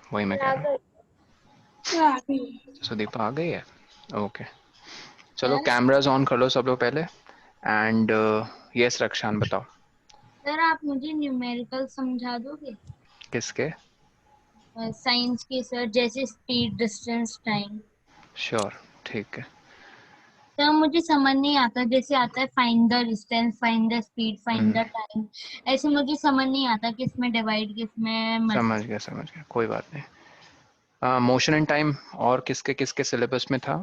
वही मैं कह रहा हूँ। सुदीपा आ गई है, ओके। चलो कैमरास ऑन कर लो सब लोग पहले। एंड यस रक्षान बताओ। सर आप मुझे न्यूमेरिकल समझा दोगे? किसके? साइंस के सर, जैसे स्पीड, डिस्टेंस, टाइम। श्योर, ठीक है। सर मुझे समझ नहीं आता, जैसे आता है find the distance, find the speed, find the time, ऐसे मुझे समझ नहीं आता किस में डिवाइड, किस में समझ मल्टीप्लाई। गया समझ गया, कोई बात नहीं। मोशन एंड टाइम और किसके किसके सिलेबस में था?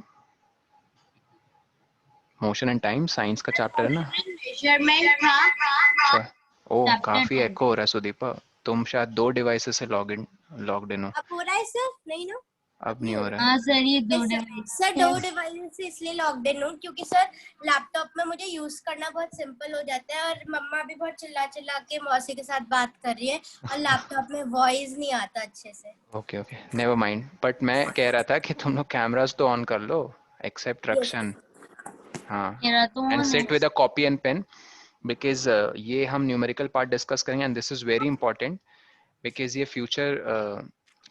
मोशन एंड टाइम साइंस का चैप्टर है ना? मेजरमेंट था अच्छा। ओ चैप्टर काफी 10। एको हो रहा है सुदीपा। तुम शायद दो डिवाइसेस से लॉग्ड इन हो। अब हो रहा है सर? नहीं ना, अब अब नहीं नहीं हो हो रहा। रहा है। हाँ सर, ये दो सर, सर दो डिवाइस। डिवाइस से इसलिए लॉक्ड इन हूँ क्योंकि सर लैपटॉप में मुझे यूज करना बहुत सिंपल हो जाता है, और मम्मा भी बहुत चिल्ला चिल्ला के मौसी के साथ बात कर रही है, और लैपटॉप में वॉइस नहीं आता अच्छे से। Okay okay, never mind. But मैं कह रहा था कि तुम लोग कैमरास तो ऑन कर लो, एक्सेप्ट यस रक्षन। हाँ। मेरा तो एंड ऑन है। Sit with a copy and pen, because ये हम न्यूमेरिकल पार्ट डिस्कस करेंगे and this is very important. Because ये फ्यूचर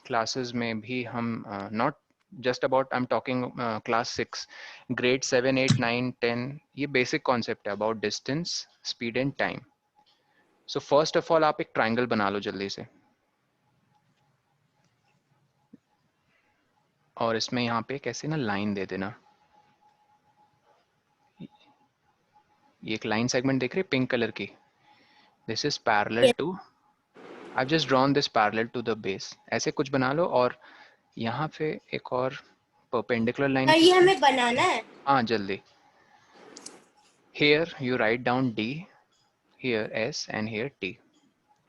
क्लासेस में भी हम not just about, I am talking class 6, grade 7 8 9 10, ये बेसिक कॉन्सेप्ट है about distance, speed and time. So first of all आप एक ट्राइंगल बना लो जल्दी से, और इसमें यहाँ पे कैसे ना लाइन दे देना। ये एक लाइन सेगमेंट देख रहे पिंक कलर की, this is parallel yes. Two, I just drawn this parallel to the base, ऐसे कुछ बना लो। और यहाँ पे एक और परपेंडिकुलर लाइन सर ये खींचना। हमें बनाना है? हाँ जल्दी। Here you write down D, here S, and here T.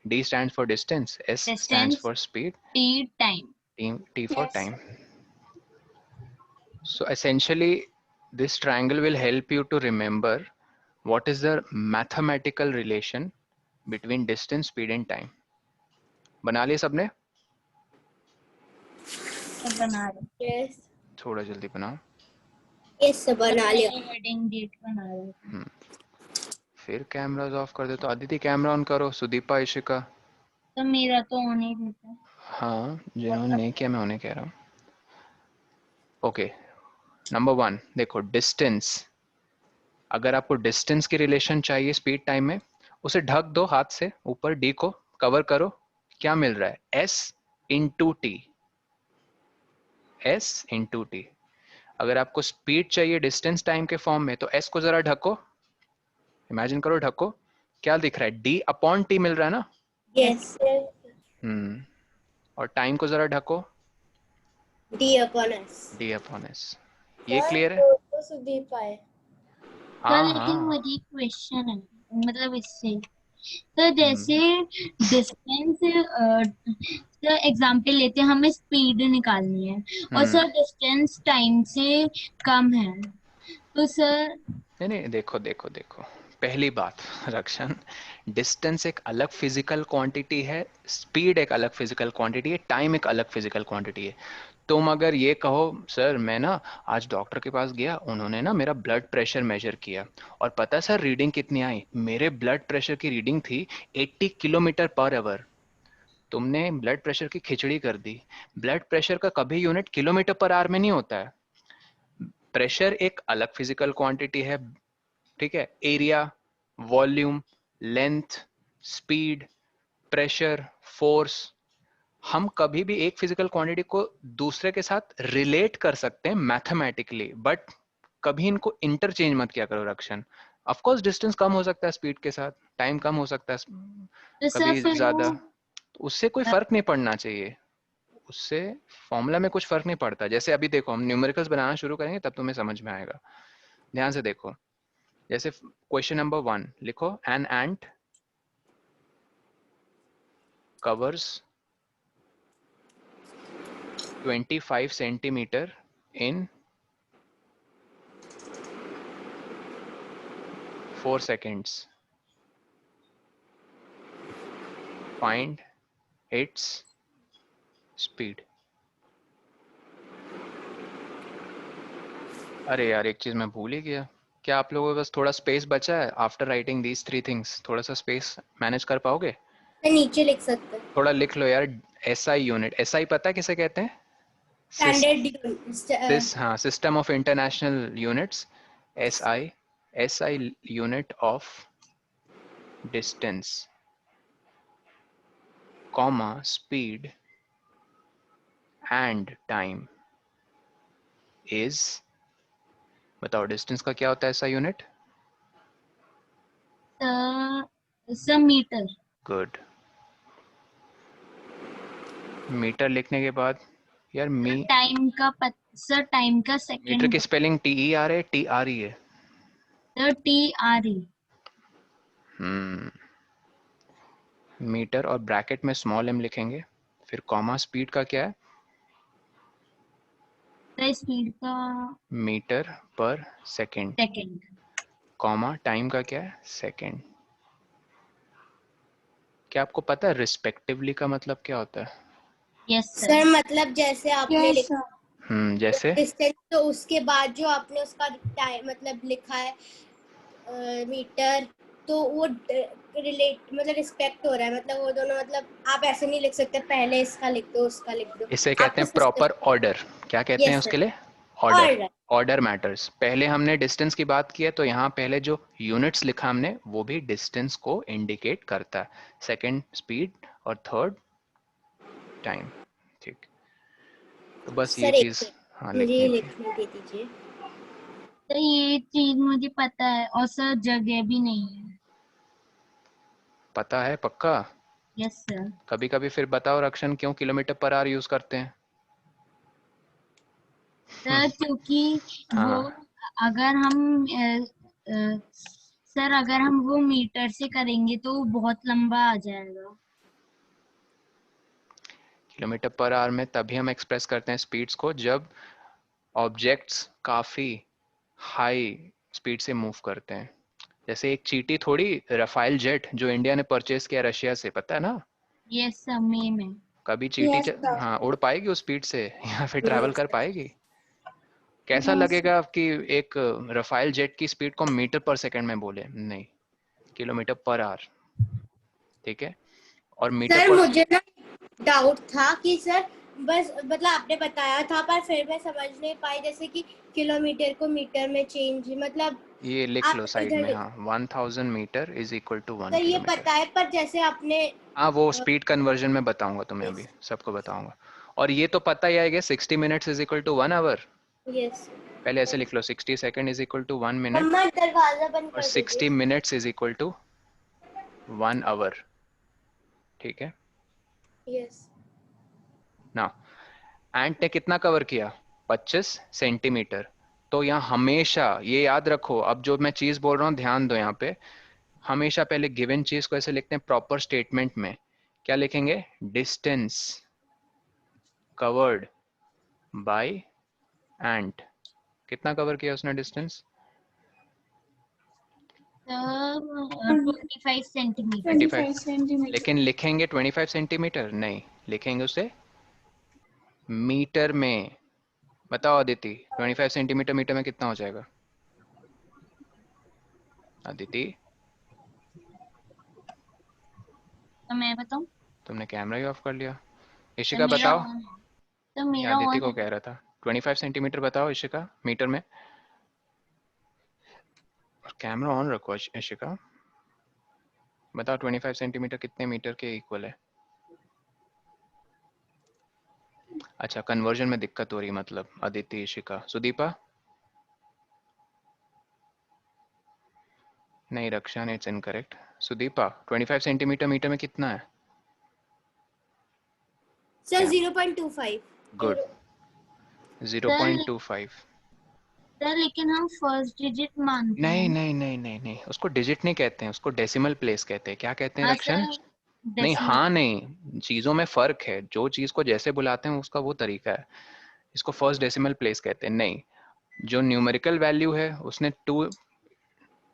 D stands for distance, S stands distance, for speed, speed, time. T for time. So essentially, this triangle will help you to remember what is the mathematical relation between distance, speed, and time. बना लिए सबने? सब बना रहे। Yes. थोड़ा जल्दी बनाओ। Yes sir sir बना लिया। पहले हेडिंग डेट बना रहे थे। फिर कैमराज ऑफ कर दे तो अदिति कैमरा ऑन करो, सुदीपा, इशिका। तो मेरा तो ऑन ही रहता है। हाँ जिन्होंने नहीं किया मैं उन्हें कह रहा हूँ। ओके, नंबर 1 देखो, डिस्टेंस। अगर आपको डिस्टेंस की रिलेशन चाहिए स्पीड टाइम में, उसे ढक दो हाथ से ऊपर, डी को कवर करो, क्या मिल रहा है? S into T, S into T. अगर आपको स्पीड चाहिए डिस्टेंस टाइम के फॉर्म में, तो एस को जरा ढको, इमेजिन करो ढको, क्या दिख रहा है? डी अपॉन टी मिल रहा है ना? यस। यस। और टाइम को जरा ढको, D upon S. D upon S. ये सर क्लियर है? तो सुदीप आए। सर हाँ लेकिन हाँ। मुझे क्वेश्चन है, मतलब इससे तो जैसे हम्म डिस्टेंस, सर एग्जाम्पल लेते हैं, हमें स्पीड निकालनी है और हम्म सर डिस्टेंस टाइम से कम है, तो सर। नहीं नहीं, देखो देखो देखो, पहली बात रक्षण, डिस्टेंस एक अलग फिजिकल क्वांटिटी है, स्पीड एक अलग फिजिकल क्वांटिटी है, टाइम एक अलग फिजिकल क्वांटिटी है। तुम अगर ये कहो सर मैं ना आज डॉक्टर के पास गया, उन्होंने ना मेरा ब्लड प्रेशर मेजर किया, और पता सर रीडिंग कितनी आई? मेरे ब्लड प्रेशर की रीडिंग थी 80 किलोमीटर पर आवर। तुमने ब्लड प्रेशर की खिचड़ी कर दी। ब्लड प्रेशर का कभी यूनिट किलोमीटर पर आवर में नहीं होता है। प्रेशर एक अलग फिजिकल क्वांटिटी है, ठीक है? Area, volume, length, speed, pressure, force, हम कभी भी एक फिजिकल क्वांटिटी को दूसरे के साथ रिलेट कर सकते हैं मैथमेटिकली, बट कभी इनको इंटरचेंज मत किया करो रक्षण। ऑफ कोर्स डिस्टेंस कम हो सकता है स्पीड के साथ, टाइम कम हो सकता है तो सर कभी फिर वो ज्यादा, तो उससे कोई फर्क नहीं पड़ना चाहिए, उससे फॉर्मूला में कुछ फर्क नहीं पड़ता। जैसे अभी देखो हम न्यूमेरिकल्स बनाना शुरू करेंगे तब तुम्हें समझ में आएगा। ध्यान से देखो, जैसे क्वेश्चन नंबर 1 लिखो, an ant covers 25 centimeter in 4 seconds. Find its speed. अरे यार एक चीज मैं भूल ही गया, क्या आप लोगों के पास थोड़ा स्पेस बचा है? आफ्टर राइटिंग दीज 3 थिंग्स थोड़ा सा स्पेस मैनेज कर पाओगे? सर नीचे लिख सकते हैं। थोड़ा लिख लो यार, SI यूनिट, SI पता है किसे कहते हैं? स्टैंडर्ड हाँ, system of international units, SI, SI unit of distance, comma speed and time is, बताओ डिस्टेंस का क्या होता है SI यूनिट? Sir meter. गुड। मीटर लिखने के बाद यार सर टाइम का मीटर की सेकंड। स्पेलिंग TER है, TRE है? Sir TRE। मीटर और ब्रैकेट में स्मॉल m लिखेंगे, फिर कॉमा स्पीड का क्या है? सर स्पीड का meter per second, second. Comma time का क्या है? सेकंड। क्या आपको पता है रिस्पेक्टिवली का मतलब क्या होता है? Yes sir. सर मतलब जैसे आपने लिखा जैसे डिस्टेंस, तो उसके बाद जो आपने उसका टाइम मतलब लिखा है मीटर, तो वो रिलेट मतलब रिस्पेक्ट हो रहा है, मतलब वो दोनों, मतलब आप ऐसे नहीं लिख सकते पहले इसका लिख दो उसका लिख दो, इसे कहते आपको हैं प्रॉपर सिस्टम। ऑर्डर। क्या कहते हैं यस उसके सर। लिए? ऑर्डर। ऑलराइट। Order matters. पहले हमने डिस्टेंस की बात की है, तो यहाँ पहले जो यूनिट्स लिखा हमने वो भी डिस्टेंस को इंडिकेट करता है, सेकंड स्पीड और थर्ड टाइम। ठीक, तो बस ये सर एक चीज हाँ मिनट, मुझे ये लिखनी थी। लिखने दे दीजिए। तो ये चीज मुझे पता है, और सर जगह भी नहीं है। पता है पक्का? Yes sir. कभी कभी फिर बताओ रक्षण, क्यों किलोमीटर पर आवर यूज करते हैं? सर क्योंकि वो हाँ, अगर हम सर अगर हम वो मीटर से करेंगे तो वो बहुत लंबा आ जाएगा। किलोमीटर पर आवर में तभी हम एक्सप्रेस करते हैं स्पीड्स को, जब ऑब्जेक्ट्स काफी हाई स्पीड से मूव करते हैं। जैसे एक चींटी थोड़ी, रफाइल जेट जो इंडिया ने परचेज किया रशिया से, पता है ना? यस सर, मे में। कभी यस सर। हाँ उड़ पाएगी उस स्पीड से या फिर ट्रैवल यस कर पाएगी? कैसा यस। लगेगा कि एक रफाइल जेट की स्पीड को मीटर पर सेकंड में बोले? नहीं, किलोमीटर पर आवर। ठीक है, और मीटर सर पर मुझे ना डाउट था कि सर बस मतलब आपने बताया था पर फिर मैं समझ नहीं पाई, जैसे कि किलोमीटर को मीटर में चेंज, मतलब ये लिख लो आप साइड इधर में, हाँ, 1000 metre is equal to 1 sir ये किलोमीटर। पता है, पर जैसे आपने हाँ, वो स्पीड कन्वर्जन में बताऊंगा तुम्हें, अभी यस सबको बताऊंगा। और ये तो पता ही आएगा, 60 minutes is equal to 1 hour. Yes. पहले ऐसे लिख लो, 60 second is equal to 1 minute, मम्मा दरवाजा बंद और कर दीजिए। 60 minutes is equal to 1 hour. ठीक है यस। ना? एंट ने कितना कवर किया? 25 सेंटीमीटर। तो यहाँ हमेशा ये याद रखो, अब जो मैं चीज बोल रहा हूँ ध्यान दो यहाँ पे। हमेशा पहले गिवन चीज को ऐसे लिखते हैं प्रॉपर स्टेटमेंट में। क्या लिखेंगे? डिस्टेंस कवर्ड बाय एंट। कितना कवर किया उसने डिस्टेंस? Sir 25 centimetre. 25। लेकिन लिखेंगे 25 सेंटीमीटर नहीं, लिखेंगे उसे मीटर में। बताओ अदिति, 25 सेंटीमीटर मीटर में कितना हो जाएगा? अदिति, तो मैं बताऊं? तुमने कैमरा ही ऑफ कर लिया। तो इशिका मेरा बताओ। ऑन है। तो ये मेरा अदिति ऑन को है। कह रहा था। 25 सेंटीमीटर बताओ इशिका, मीटर में। और कैमरा ऑन रखो इशिका। बताओ 25 सेंटीमीटर कितने मीटर के इक्वल है? अच्छा, कन्वर्जन में दिक्कत हो रही है मतलब। अदिति, इशिका, सुदीपा? नहीं, Raksha, it's incorrect. Sudeepa, 25 centimetre metre में कितना है? सर क्या? 0.25। Good, sir 0.25। सर लेकिन हम फर्स्ट डिजिट मानते हैं नहीं ना। नहीं नहीं नहीं नहीं, उसको डिजिट नहीं कहते हैं, उसको डेसिमल प्लेस कहते हैं। क्या कहते हैं हाँ रक्षण? सर, नहीं, डेसिमल। हाँ नहीं, चीजों में फर्क है। जो चीज को जैसे बुलाते हैं उसका वो तरीका है। इसको फर्स्ट डेसिमल प्लेस कहते हैं। नहीं, जो न्यूमेरिकल वैल्यू है उसने 2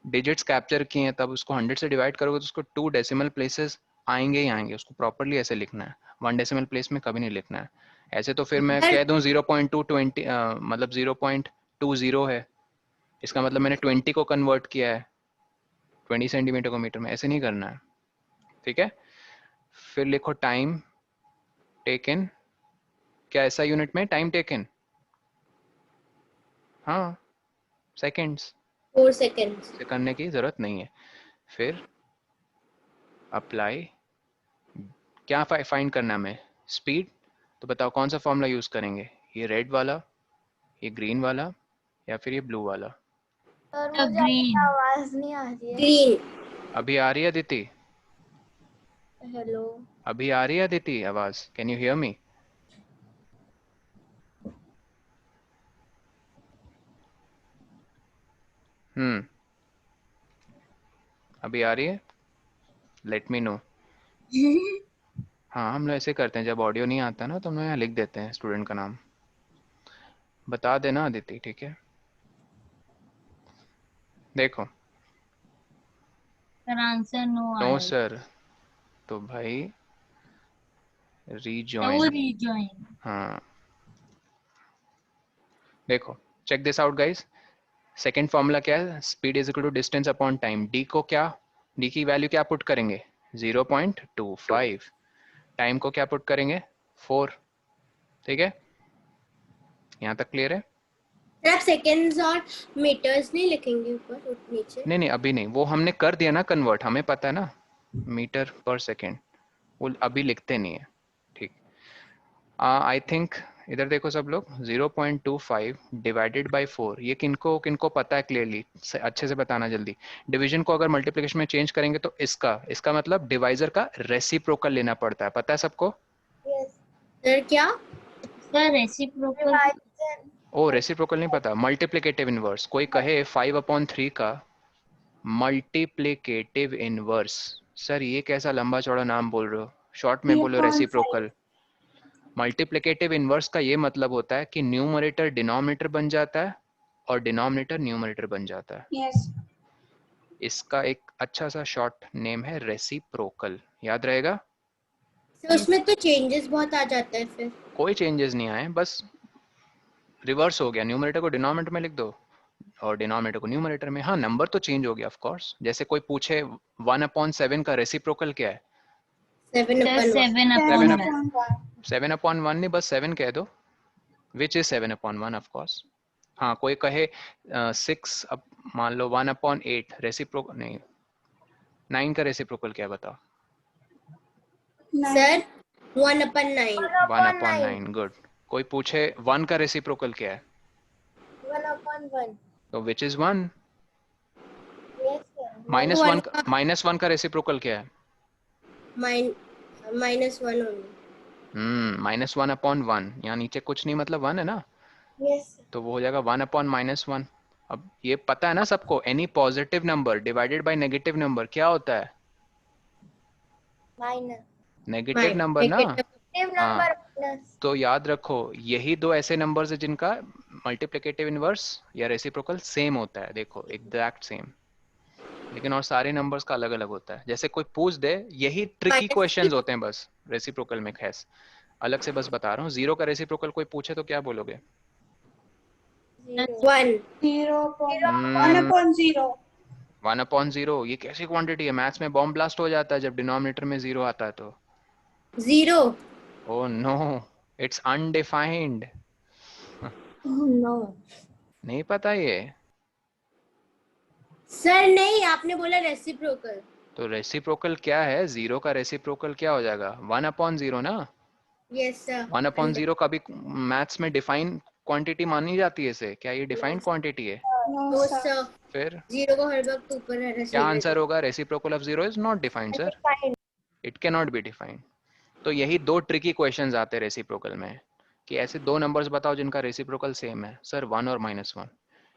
डिजिट्स कैप्चर किए हैं, तब उसको 100 से डिवाइड करोगे तो उसको 2 डेसिमल प्लेसेस आएंगे ही आएंगे। उसको प्रॉपरली ऐसे लिखना है, 1 डेसिमल प्लेस में कभी नहीं लिखना है। ऐसे तो फिर मैं सर कह दूं 0.220, मतलब 0.20 है, इसका मतलब मैंने 20 को कन्वर्ट किया है 20 सेंटीमीटर को मीटर में। ऐसे नहीं करना है, ठीक है? फिर लिखो टाइम टेकन, क्या ऐसा यूनिट में टाइम टेकन? हाँ, सेकेंड्स 4 seconds. से करने की जरूरत नहीं है। फिर अप्लाई, क्या फाइंड करना है हमें? स्पीड। तो बताओ कौन सा फॉर्मूला यूज करेंगे, ये रेड वाला, ये ग्रीन वाला, या फिर ये ब्लू वाला? और The मुझे आपकी green. आवाज नहीं आ रही है। Green. अभी आ रही है अदिति? हेलो। अभी आ रही है अदिति आवाज? Can you hear me? अभी आ रही है? Let me know. हाँ, हम लोग ऐसे करते हैं, जब ऑडियो नहीं आता ना तो हम लोग यहाँ लिख देते हैं स्टूडेंट का नाम। बता देना अदिति, ठीक है? देखो, Sir, answer no नो आया. सर, तो भाई तो वो रीजॉइन। rejoin. हाँ, देखो, check this out guys. Second formula क्या है? Speed is equal to distance upon time. D को क्या, डी की वैल्यू क्या पुट करेंगे? 0.25। टाइम को क्या पुट करेंगे? 4। ठीक है, यहाँ तक क्लियर है? सर आप सेकेंड्स और मीटर्स नहीं लिखेंगे ऊपर नीचे? नहीं नहीं, अभी नहीं, वो हमने कर दिया ना कन्वर्ट, हमें पता है ना, मीटर पर सेकेंड, वो अभी लिखते नहीं है। ठीक, आई थिंक इधर देखो सब लोग, 0.25 डिवाइडेड बाई 4, ये किनको किनको पता है क्लियरली? अच्छे से बताना जल्दी। डिवीजन को अगर मल्टीप्लिकेशन में चेंज करेंगे तो इसका मतलब डिवाइजर का रेसिप्रोकल लेना पड़ता है, पता है सबको? यस। सर क्या? Sir, reciprocal. डिवाइजर। ओ, रेसिप्रोकल नहीं पता? Multiplicative inverse. कोई कहे 5/3 का मल्टीप्लिकेटिव इनवर्स, सर ये कैसा लंबा चौड़ा नाम बोल रहे हो, शॉर्ट में बोलो 3.5। रेसिप्रोकल। मल्टीप्लिकेटिव इनवर्स का ये मतलब होता है कि न्यूमरेटर डिनोमिनेटर बन जाता है और डिनोमिनेटर न्यूमरेटर बन जाता है। यस। इसका एक अच्छा सा शॉर्ट नेम है रेसिप्रोकल, याद रहेगा? सर उसमें तो चेंजेस बहुत आ जाता है फिर। कोई चेंजेस नहीं आए, बस रिवर्स हो गया, न्यूमरेटर को डिनोमिनेटर में लिख दो और डिनोमिनेटर को न्यूमरेटर में। हाँ, नंबर तो चेंज हो गया ऑफ कोर्स। जैसे कोई पूछे 1/7 का रेसिप्रोकल क्या है? 7 Sir, upon 1. 7 7 upon up 1. 7/1 नहीं, बस 7 कह दो, विच इज 7/1 ऑफ कोर्स। हाँ, कोई कहे 6, अब मान लो 1/8 रेसिप्रोकल नहीं, 9 का रेसिप्रोकल क्या है बताओ? सर 1/9. 1/9, गुड। कोई पूछे 1 का रेसिप्रोकल क्या है? 1/1। तो which is 1। Yes sir. One -1 का रेसिप्रोकल क्या है? -1 only. -1/1, यहाँ नीचे कुछ नहीं, मतलब 1 है ना, यस। तो वो हो जाएगा 1/-1। अब ये पता है ना सबको, any positive number divided by negative number क्या होता है? माइनस। नेगेटिव नंबर ना। नेगेटिव हाँ, नंबर माइनस। तो याद रखो, यही दो ऐसे नंबर्स है जिनका मल्टीप्लिकेटिव इनवर्स या रेसिप्रोकल सेम होता है, देखो एग्जैक्ट सेम, लेकिन और सारे नंबर्स का अलग अलग होता है। जैसे कोई पूछ दे, यही ट्रिकी क्वेश्चंस होते हैं बस रेसिप्रोकल में, खैस अलग से बस बता रहा हूँ। 0 का रेसिप्रोकल कोई पूछे तो क्या बोलोगे? 1. 1/0। 1/0, ये कैसी क्वांटिटी है? मैथ्स में बॉम्ब ब्लास्ट हो जाता है जब डिनोमिनेटर में 0 आता है तो। 0. Oh no, it's undefined. No. नहीं पता ये? सर नहीं, आपने बोला रेसिप्रोकल. तो रेसिप्रोकल क्या है? 0 का रेसिप्रोकल क्या हो जाएगा? 1/0 ना। Yes sir. 1/0 कभी मैथ्स में डिफाइन क्वांटिटी मानी जाती है इसे? क्या ये डिफाइंड क्वांटिटी है? No no sir. सर. फिर 0 को हर वक्त ऊपर रहना क्या चाहिए. आंसर होगा? Reciprocal of 0 is not defined sir, defined. It can not be defined. तो यही दो ट्रिकी क्वेश्चंस आते हैं रेसिप्रोकल में, कि ऐसे दो नंबर्स बताओ जिनका रेसिप्रोकल सेम है, सर 1 और -1।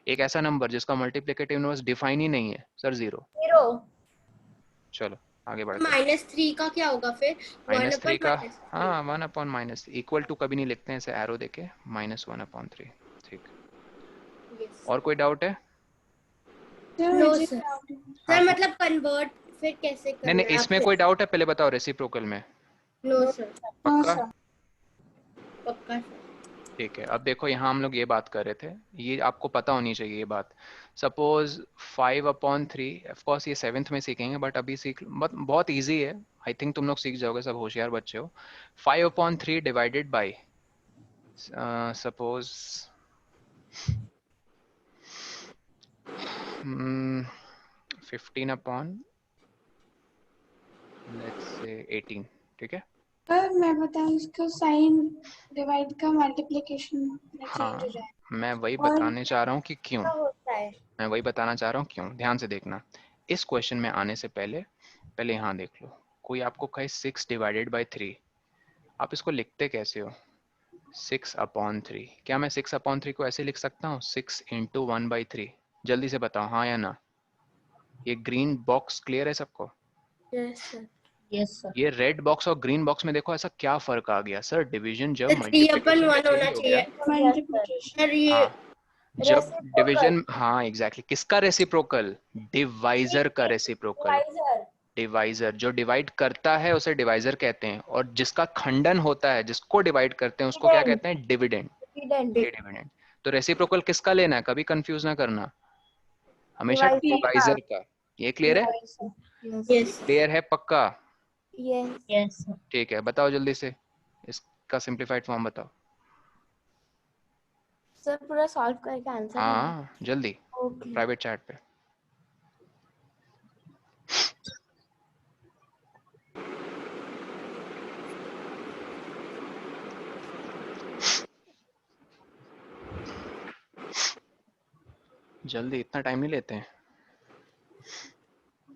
एक ऐसा नंबर जिसका मल्टीप्लिकेटिव इनवर्स डिफाइन ही नहीं है, सर 0। 0। चलो आगे बढ़ते हैं। -3 का क्या होगा फिर? 1 -3 upon का, -3. हाँ 1/-, इक्वल टू कभी नहीं लिखते हैं, ऐसे एरो देके, -1/3। ठीक, Yes. और कोई डाउट है? No sir. हाँ, सर मतलब कन्वर्ट फिर कैसे नहीं करना नहीं, है इसमें आपको? कोई डाउट है? पहले बताओ रेसिप्रोकल में। No sir. पक्का? पक्का. ठीक है, अब देखो यहाँ हम लोग ये बात कर रहे थे, ये आपको पता होनी चाहिए ये बात। सपोज 5/3, ऑफ कोर्स ये 7th में सीखेंगे, बट अभी सीख बहुत इजी है, आई थिंक तुम लोग सीख जाओगे, सब होशियार बच्चे हो। 5/3 divided by suppose 15 upon let's say 18, ठीक है। सर मैं बताऊं, इसका साइन डिवाइड का मल्टीप्लिकेशन में चेंज हो हाँ, जाए मैं वही और बताने चाह रहा हूँ कि क्यों, क्या होता है? मैं वही बताना चाह रहा हूँ क्यों। ध्यान से देखना, इस क्वेश्चन में आने से पहले पहले यहाँ देख लो। कोई आपको कहे 6 डिवाइडेड बाई 3, आप इसको लिखते कैसे हो? 6/3। क्या मैं 6/3 को ऐसे लिख सकता हूँ 6 इंटू 1/3? जल्दी से बताओ हाँ या ना। ये ग्रीन बॉक्स क्लियर है सबको? Yes sir. Yes sir. ये रेड बॉक्स और ग्रीन बॉक्स में देखो ऐसा क्या फर्क आ गया सर? डिवीजन जब 3/1 मल्टीप्लिकेशन में होना चेंज हो गया। चाहिए मल्टीप्लिकेशन सर। ये हाँ, जब रेसिप्रोकल डिवीजन, हाँ एग्जैक्टली, किसका रेसिप्रोकल? डिवाइजर का रेसिप्रोकल। डिवाइजर डिवाइजर, जो डिवाइड करता है उसे डिवाइजर कहते हैं, और जिसका खंडन होता है, जिसको डिवाइड करते हैं, उसको क्या डिविडेंड कहते हैं? डिविडेंड। डिविडेंड ये डिविडेंड। तो रेसिप्रोकल किसका लेना है, कभी कंफ्यूज ना करना, हमेशा डिवाइजर का। डिवाइजर का। ये क्लियर है? यस क्लियर है पक्का? Yes yes sir. ठीक है, बताओ जल्दी से इसका सिंप्लीफाइड फॉर्म बताओ। सर। पूरा सॉल्व करके आंसर है। हाँ जल्दी, ओके। प्राइवेट चैट पे। जल्दी, इतना टाइम नहीं लेते हैं।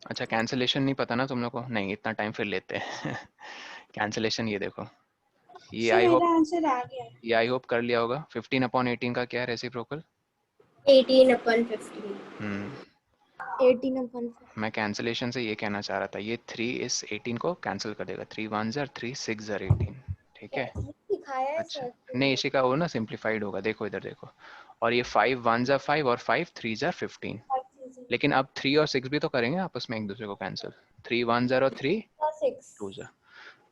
अच्छा, कैंसलेशन नहीं पता ना तुम लोग को? नहीं, इतना टाइम फिर लेते हैं। कैंसलेशन ये देखो, ये सर आई होप, मेरा आंसर आ गया है। ये आई होप कर लिया होगा। 15/18 का क्या है रेसिप्रोकल? 18/15। हम्म 18/15। मैं कैंसलेशन से ये कहना चाह रहा था, ये 3 इस 18 को कैंसिल कर देगा। 3 1 जार 3 6 जार 18, ठीक है। सिखाया है अच्छा, सर नहीं इसी का वो ना सिंप्लीफाइड होगा, देखो इधर देखो। और ये 5 1 जार 5 और 5 3 जार 15। लेकिन अब 3 और 6 भी तो करेंगे आपस में एक दूसरे को कैंसिल। 3 1 जार और 3 6 2 जार।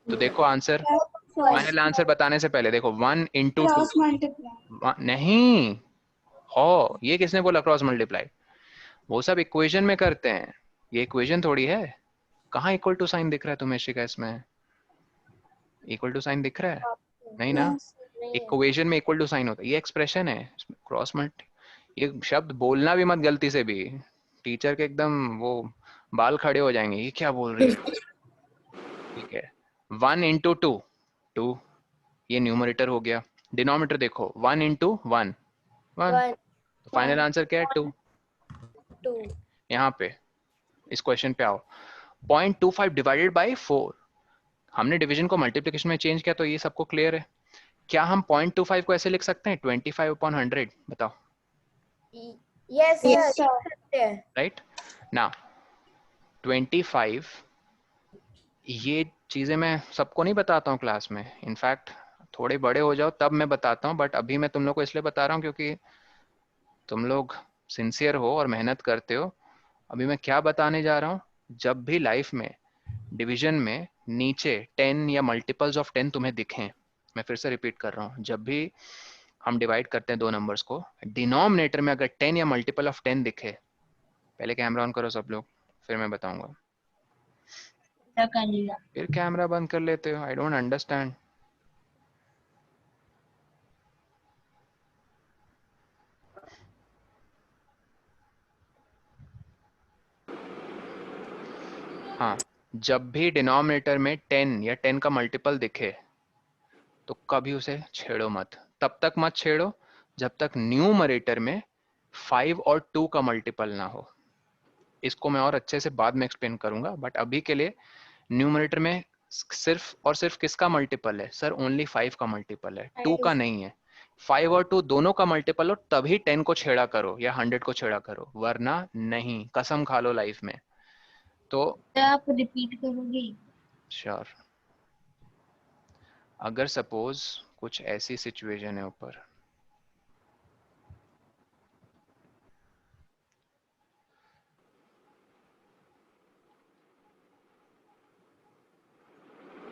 तो देखो आंसर, क्रॉस फाइनल आंसर बताने से पहले देखो 1 इंटू 2, क्रॉस मल्टीप्लाई। नहीं हो, ये किसने बोला क्रॉस मल्टीप्लाई? वो सब इक्वेशन में करते हैं, ये इक्वेशन थोड़ी है। कहाँ इक्वल टू साइन दिख रहा है तुम्हें शिका? इसमें इक्वल टू साइन दिख रहा है? नहीं ना, नहीं नहीं है। इक्वेशन में इक्वल टू साइन होता है, ये एक्सप्रेशन है। क्रॉस मल्टी, ये शब्द बोलना भी मत गलती से भी, टीचर के एकदम वो बाल खड़े हो जाएंगे, ये क्या बोल रही है। ठीक है, 1 इंटू 2, 2, ये न्यूमरेटर हो गया। डिनोमिनेटर देखो 1 इंटू 1, 1। 1 तो फाइनल आंसर क्या है? 2। 2। यहाँ पे इस क्वेश्चन पे आओ, 0.25 डिवाइडेड बाई 4। हमने डिवीजन को मल्टीप्लिकेशन में चेंज किया, तो ये सबको क्लियर है। क्या हम 0.25 को ऐसे लिख सकते हैं 25/100? बताओ। Yes yes sir. Sir. Right ना, 25, ये चीजें मैं सबको नहीं बताता हूँ क्लास में। इनफैक्ट थोड़े बड़े हो जाओ तब मैं बताता हूँ, बट अभी मैं तुम लोग को इसलिए बता रहा हूँ क्योंकि तुम लोग सिंसियर हो और मेहनत करते हो। अभी मैं क्या बताने जा रहा हूँ, जब भी लाइफ में डिवीजन में नीचे 10 या मल्टीपल्स ऑफ 10 तुम्हें दिखें, मैं फिर से रिपीट कर रहा हूँ, जब भी हम डिवाइड करते हैं दो नंबर्स को, डिनोमिनेटर में अगर 10 या मल्टीपल ऑफ 10 दिखे, पहले कैमरा ऑन करो सब लोग, फिर मैं बताऊंगा। क्या कर लिया? फिर कैमरा बंद कर लेते हो, आई डोंट अंडरस्टैंड। हाँ, जब भी डिनोमिनेटर में 10 या 10 का मल्टीपल दिखे तो कभी उसे छेड़ो मत। तब तक मत छेड़ो जब तक न्यूमरेटर में 5 और 2 का मल्टीपल ना हो। इसको मैं और अच्छे से बाद में एक्सप्लेन करूंगा, बट अभी के लिए न्यूमरेटर में सिर्फ और सिर्फ किसका मल्टीपल है सर? ओनली 5 का मल्टीपल है, 2 का नहीं है। 5 और 2 दोनों का मल्टीपल हो तभी 10 को छेड़ा करो या 100 को छेड़ा करो, वरना नहीं। कसम खा लो लाइफ में। तो क्या आप रिपीट करोगे? श्योर, अगर सपोज कुछ ऐसी सिचुएशन है ऊपर,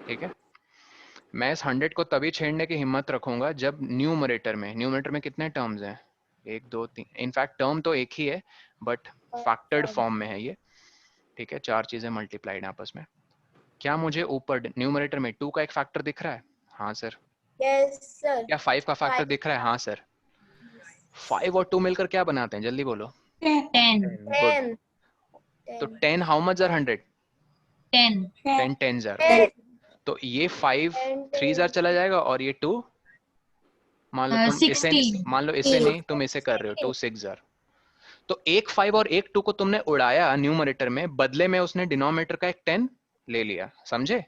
ठीक है, मैं इस 100 को तभी छेड़ने की हिम्मत रखूंगा जब न्यूमरेटर में कितने टर्म्स हैं? 1 2 3, इनफैक्ट टर्म तो एक ही है बट फैक्टर्ड फॉर्म में है ये। ठीक है, चार चीजें मल्टीप्लाइड आपस में। क्या मुझे ऊपर न्यूमरेटर में 2 का एक फैक्टर दिख रहा है? हाँ सर। Yes sir. क्या 5 का फैक्टर दिख रहा है? हाँ सर। 5 और 2 मिलकर क्या बनाते हैं? जल्दी बोलो। 10 गुड। 10 तो 10 how much are 100? 10 10 10s are. 10 तो ये 5 3s आर चला जाएगा और ये 2, मान लो तुम इसे, 16 मान लो इसे नहीं, तुम इसे कर रहे हो, 2 6 आर। तो एक 5 और एक 2 को तुमने उड़ाया न्यूमरेटर में, बदले में उसने डिनोमिनेटर का एक 10 ले लिया। समझे?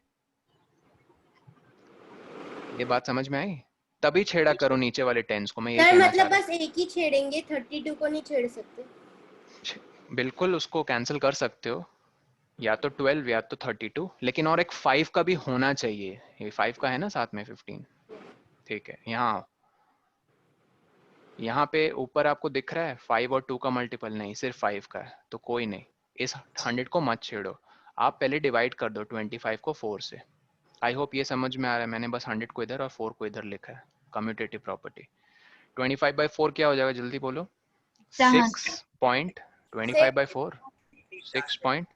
ये बात समझ में आई? तभी छेड़ा करो नीचे वाले टेंस को, मैं यही सर कहना चाह मतलब रहा बस एक ही छेड़ेंगे, 32 को नहीं छेड़ सकते? हूँ। बिल्कुल उसको कैंसिल कर सकते हो, या तो 12 या तो 32, लेकिन और एक 5 का भी होना चाहिए। ये 5 का है ना साथ में 15। ठीक है, यहाँ पे ऊपर आपको दिख रहा है 5 और 2 का मल्टीपल नहीं, सिर्फ 5 का है, तो कोई नहीं, इस 100 को मत छेड़ो। आप पहले डिवाइड कर दो 25 को 4 से। आई होप ये समझ में आ रहा है। मैंने बस 100 को इधर और 4 को इधर लिखा है, कम्यूटेटिव प्रॉपर्टी। 25/4 क्या हो जाएगा? जल्दी बोलो। 6.25/4 6.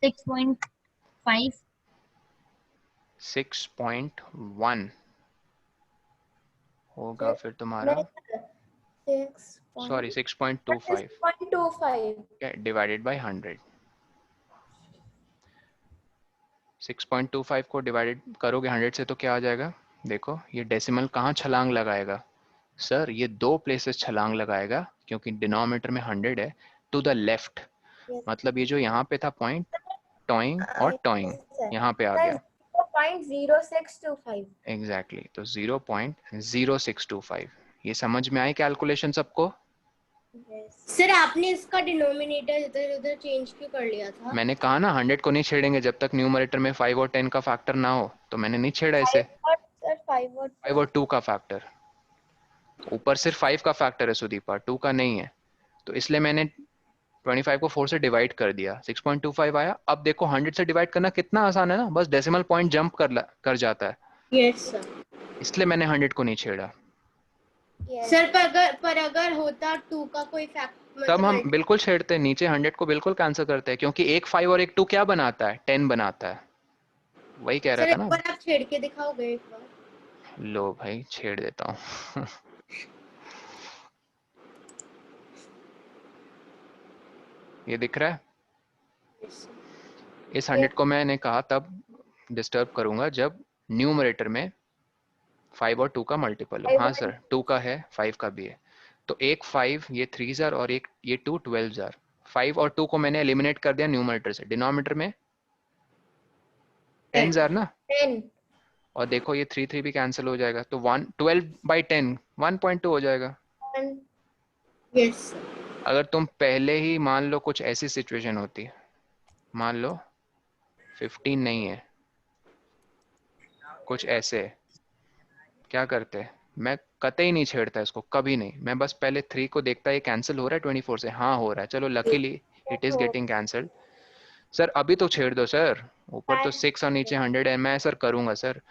6.5 6.1 होगा फिर तुम्हारा, नहीं, सॉरी 6.25 6.25 डिवाइडेड बाय 100। 6.25 को डिवाइडेड करोगे 100 से तो क्या आ जाएगा? देखो ये डेसिमल कहाँ छलांग लगाएगा? सर ये 2 प्लेसेस छलांग लगाएगा, क्योंकि डिनोमिनेटर में 100 है, टू द लेफ्ट। मतलब ये जो यहाँ पे था पॉइंट, टॉइंग और टॉइंग, यहाँ पे आ गया। 0.0625। एग्जैक्टली, तो 0.0625। ये समझ में आई कैलकुलेशन सबको? सर आपने इसका डिनोमिनेटर इधर उधर चेंज क्यों कर लिया था? मैंने कहा ना 100 को नहीं छेड़ेंगे जब तक न्यूमरेटर में 5 और 10 का फैक्टर ना हो, तो मैंने नहीं छेड़ा इसे। 5 और 2 का फैक्टर, ऊपर सिर्फ 5 का फैक्टर है सुदीपा, 2 का नहीं है, तो इसलिए मैंने 25 को 4 से डिवाइड कर दिया, 6.25 आया। अब देखो 100 से डिवाइड करना कितना आसान है ना, बस डेसिमल पॉइंट जंप कर जाता है, यस सर। इसलिए मैंने 100 को नहीं छेड़ा। सर पर अगर होता 2 का कोई फैक्ट तब हम मतलब बिल्कुल छेड़ते हैं, नीचे 100 को बिल्कुल कैंसिल करते हैं, क्योंकि एक 5 और एक 2 क्या बनाता है? 10 बनाता है। वही कह रहा सर था एक ना। बार आप छेड़ के दिखाओगे एक बार? लो भाई छेड़ देता हूँ। ये दिख रहा है? इस 100 को मैंने कहा तब डिस्टर्ब करूंगा जब न्यूमरेटर में 5 और 2 का मल्टीपल हो। हाँ सर, 2 का है, 5 का भी है। तो एक 5, ये 3 जार और एक ये 2 12 जार। 5 और 2 को मैंने एलिमिनेट कर दिया न्यूमरेटर से, डिनोमिनेटर में 10 जार ना, 10। और देखो ये 3 3 भी कैंसिल हो जाएगा, तो 12/10 1.2 हो जाएगा। Yes sir. अगर तुम पहले ही मान लो कुछ ऐसी सिचुएशन होती, मान लो 15 नहीं है, कुछ ऐसे, क्या करते? मैं कतई नहीं छेड़ता इसको, कभी नहीं। मैं बस पहले 3 को देखता है ये कैंसिल हो रहा है 24 से, हाँ हो रहा है, चलो luckily it is getting cancelled. Sir अभी तो छेड़ दो सर, ऊपर तो 6 और नीचे 100 है। मैं सर करूंगा सर,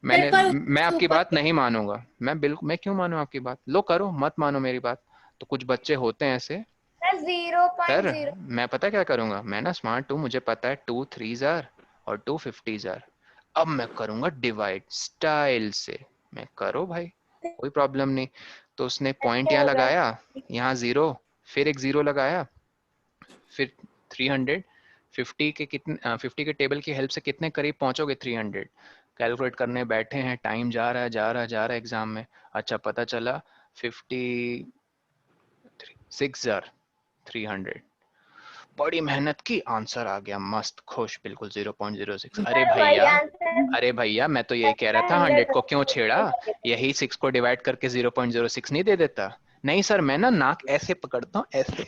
मैं आपकी सुपर बात नहीं मानूंगा, मैं क्यों मानूं आपकी बात? लो करो, मत मानो मेरी बात। तो कुछ बच्चे होते हैं ऐसे। सर 0.0। मैं पता क्या करूंगा, मैं ना स्मार्ट हूँ, मुझे पता है 2 3 जार और 2 50 जार। अब मैं करूंगा डिवाइड स्टाइल से। मैं करो भाई, कोई प्रॉब्लम नहीं। तो उसने पॉइंट यहाँ लगाया, यहाँ 0, फिर एक 0 लगाया, फिर 300। 50 के कितने 50 के टेबल की हेल्प से कितने करीब पहुंचोगे? 300 कैलकुलेट करने बैठे हैं, टाइम जा रहा है जा रहा है जा रहा है एग्जाम में। अच्छा पता चला 50 6 जार 300, बड़ी मेहनत की आंसर आ गया, मस्त खुश बिल्कुल 0.06। अरे भैया, अरे भैया मैं तो यही कह रहा था 100 को क्यों छेड़ा, यही 6 को डिवाइड करके 0.06 नहीं दे देता? नहीं सर, मैं ना नाक ऐसे पकड़ता हूँ, ऐसे,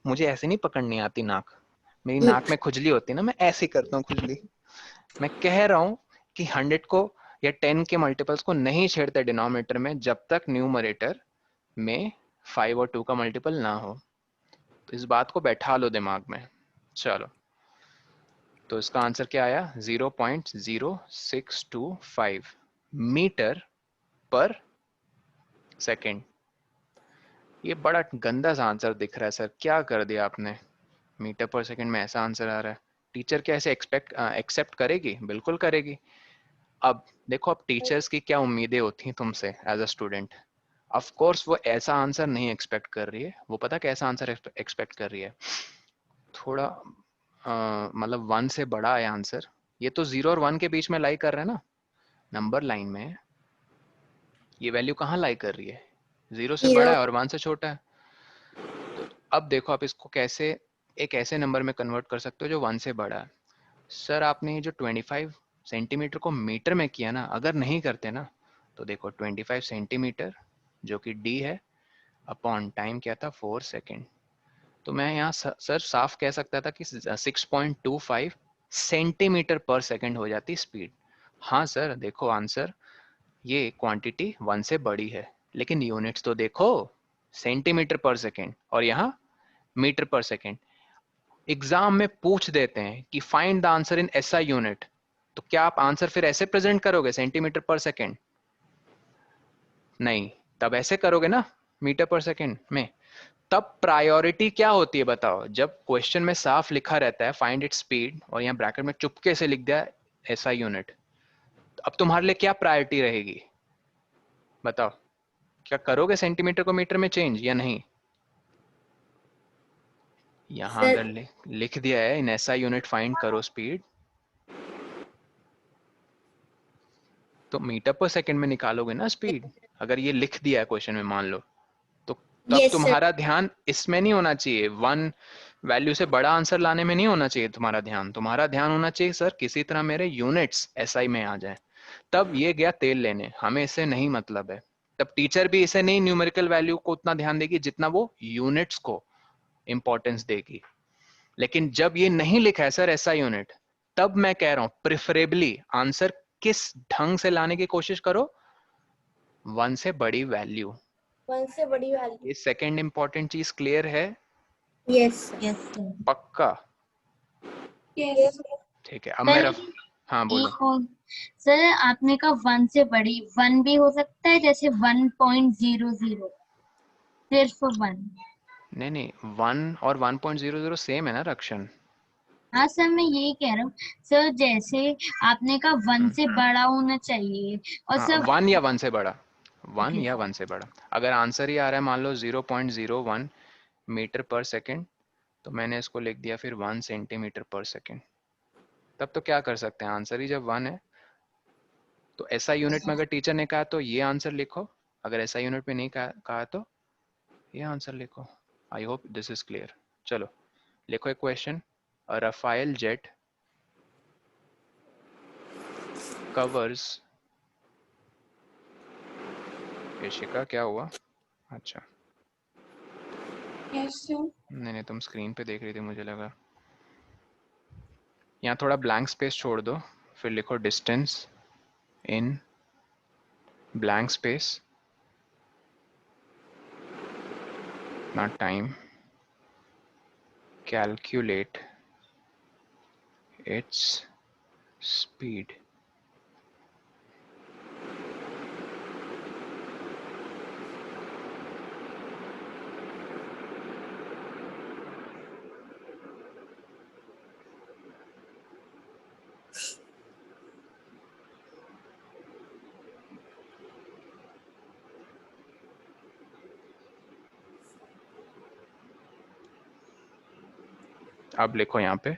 मुझे ऐसे नहीं पकड़नी आती नाक, मेरी नाक में खुजली होती है ना, मैं ऐसे करता हूँ खुजली। मैं कह रहा हूँ कि 100 को या 10 के मल्टीपल्स को नहीं छेड़ते डिनोमिनेटर में जब तक न्यूमरेटर में 5 और 2 का मल्टीपल ना हो। तो इस बात को बैठा लो दिमाग में। चलो, तो इसका आंसर क्या आया? 0.0625 मीटर पर सेकेंड। ये बड़ा गंदा सा आंसर दिख रहा है सर, क्या कर दिया आपने? मीटर पर सेकेंड में ऐसा आंसर आ रहा है। टीचर क्या ऐसे एक्सेप्ट करेगी? बिल्कुल करेगी। अब देखो, अब टीचर्स की क्या उम्मीदें होती हैं तुमसे as a student. Of course वो ऐसा आंसर नहीं एक्सपेक्ट कर रही है, वो पता कैसा आंसर एक्सपेक्ट कर रही है, थोड़ा मतलब 1 से बड़ा है आंसर। ये तो 0 और 1 के बीच में लाई कर रहा है ना, नंबर लाइन में। ये वैल्यू कहाँ लाई कर रही है? 0 से बड़ा जीरो। है और 1 से छोटा है। तो अब देखो आप इसको कैसे एक ऐसे नंबर में कन्वर्ट कर सकते हो जो 1 से बड़ा है। सर आपने ये जो 25 सेंटीमीटर को मीटर में किया ना, अगर नहीं करते ना तो देखो 25 सेंटीमीटर जो कि डी है अपॉन टाइम क्या था 4 सेकेंड। तो मैं यहाँ सर साफ कह सकता था कि 6.25 सेंटीमीटर पर सेकेंड हो जाती स्पीड। हाँ सर देखो आंसर, ये क्वांटिटी 1 से बड़ी है, लेकिन यूनिट्स तो देखो, सेंटीमीटर पर सेकेंड और यहाँ मीटर पर सेकेंड। एग्जाम में पूछ देते हैं कि find the answer in SI unit, तो क्या आप आंसर फिर ऐसे प्रेजेंट करोगे सेंटीमीटर पर सेकेंड? नहीं, तब ऐसे करोगे ना मीटर पर सेकेंड में। तब प्रायोरिटी क्या होती है बताओ? जब क्वेश्चन में साफ लिखा रहता है फाइंड इट स्पीड और यहाँ ब्रैकेट में चुपके से लिख दिया एसआई यूनिट, अब तुम्हारे लिए क्या प्रायोरिटी रहेगी बताओ? क्या करोगे सेंटीमीटर को मीटर में चेंज या नहीं? यहाँ सर अगर लिख दिया है इन एसआई यूनिट फाइंड करो स्पीड, तो मीटर पर सेकंड में निकालोगे ना स्पीड। अगर ये लिख दिया है क्वेश्चन में मान लो, तो तब यस सर। तुम्हारा ध्यान इसमें नहीं होना चाहिए, 1 वैल्यू से बड़ा आंसर लाने में नहीं होना चाहिए तुम्हारा ध्यान। तुम्हारा ध्यान होना चाहिए सर किसी तरह मेरे यूनिट्स एसआई में आ जाए। तब ये गया तेल लेने, हमें इससे नहीं मतलब है। तब टीचर भी इसे नहीं न्यूमेरिकल वैल्यू को उतना ध्यान देगी जितना वो यूनिट्स को इंपॉर्टेंस देगी। लेकिन जब ये नहीं लिखा है सर ऐसा यूनिट, तब मैं कह रहा हूं प्रिफरेबली आंसर किस ढंग से लाने की कोशिश करो, 1 से बड़ी वैल्यू। 1 से बड़ी वैल्यू। ये सेकंड इंपॉर्टेंट चीज क्लियर है? Yes yes sir. पक्का? Yes. ठीक है, अब सर मेरा, हाँ बोलो। एक और, सर आपने कहा 1 से बड़ी, 1 भी हो सकता है जैसे 1.00, सिर्फ 1। नहीं नहीं, 1 और 1.00 सेम है ना रक्षण? हाँ सर मैं यही कह रहा हूँ सर, जैसे आपने कहा 1 से बड़ा होना चाहिए और हाँ, सर 1 या 1 से बड़ा, 1 ठीक या है। 1 से बड़ा। अगर आंसर ही आ रहा है मान लो 0.01 मीटर पर सेकेंड, तो मैंने इसको लिख दिया फिर 1 सेंटीमीटर पर सेकेंड। तब तो क्या कर सकते हैं, आंसर ही जब 1 है तो ऐसा यूनिट में अगर टीचर ने कहा तो ये आंसर लिखो, अगर ऐसा यूनिट में नहीं कहा तो ये आंसर लिखो। I hope this is clear. चलो लिखो एक क्वेश्चन। अ रफाइल जेट कवर्स, यशिका क्या हुआ? अच्छा Yes, sir. नहीं नहीं, तुम स्क्रीन पे देख रही थी मुझे लगा। यहाँ थोड़ा ब्लैंक स्पेस छोड़ दो, फिर लिखो डिस्टेंस इन ब्लैंक स्पेस, ना टाइम, कैलकुलेट इट्स स्पीड। अब लिखो यहाँ पे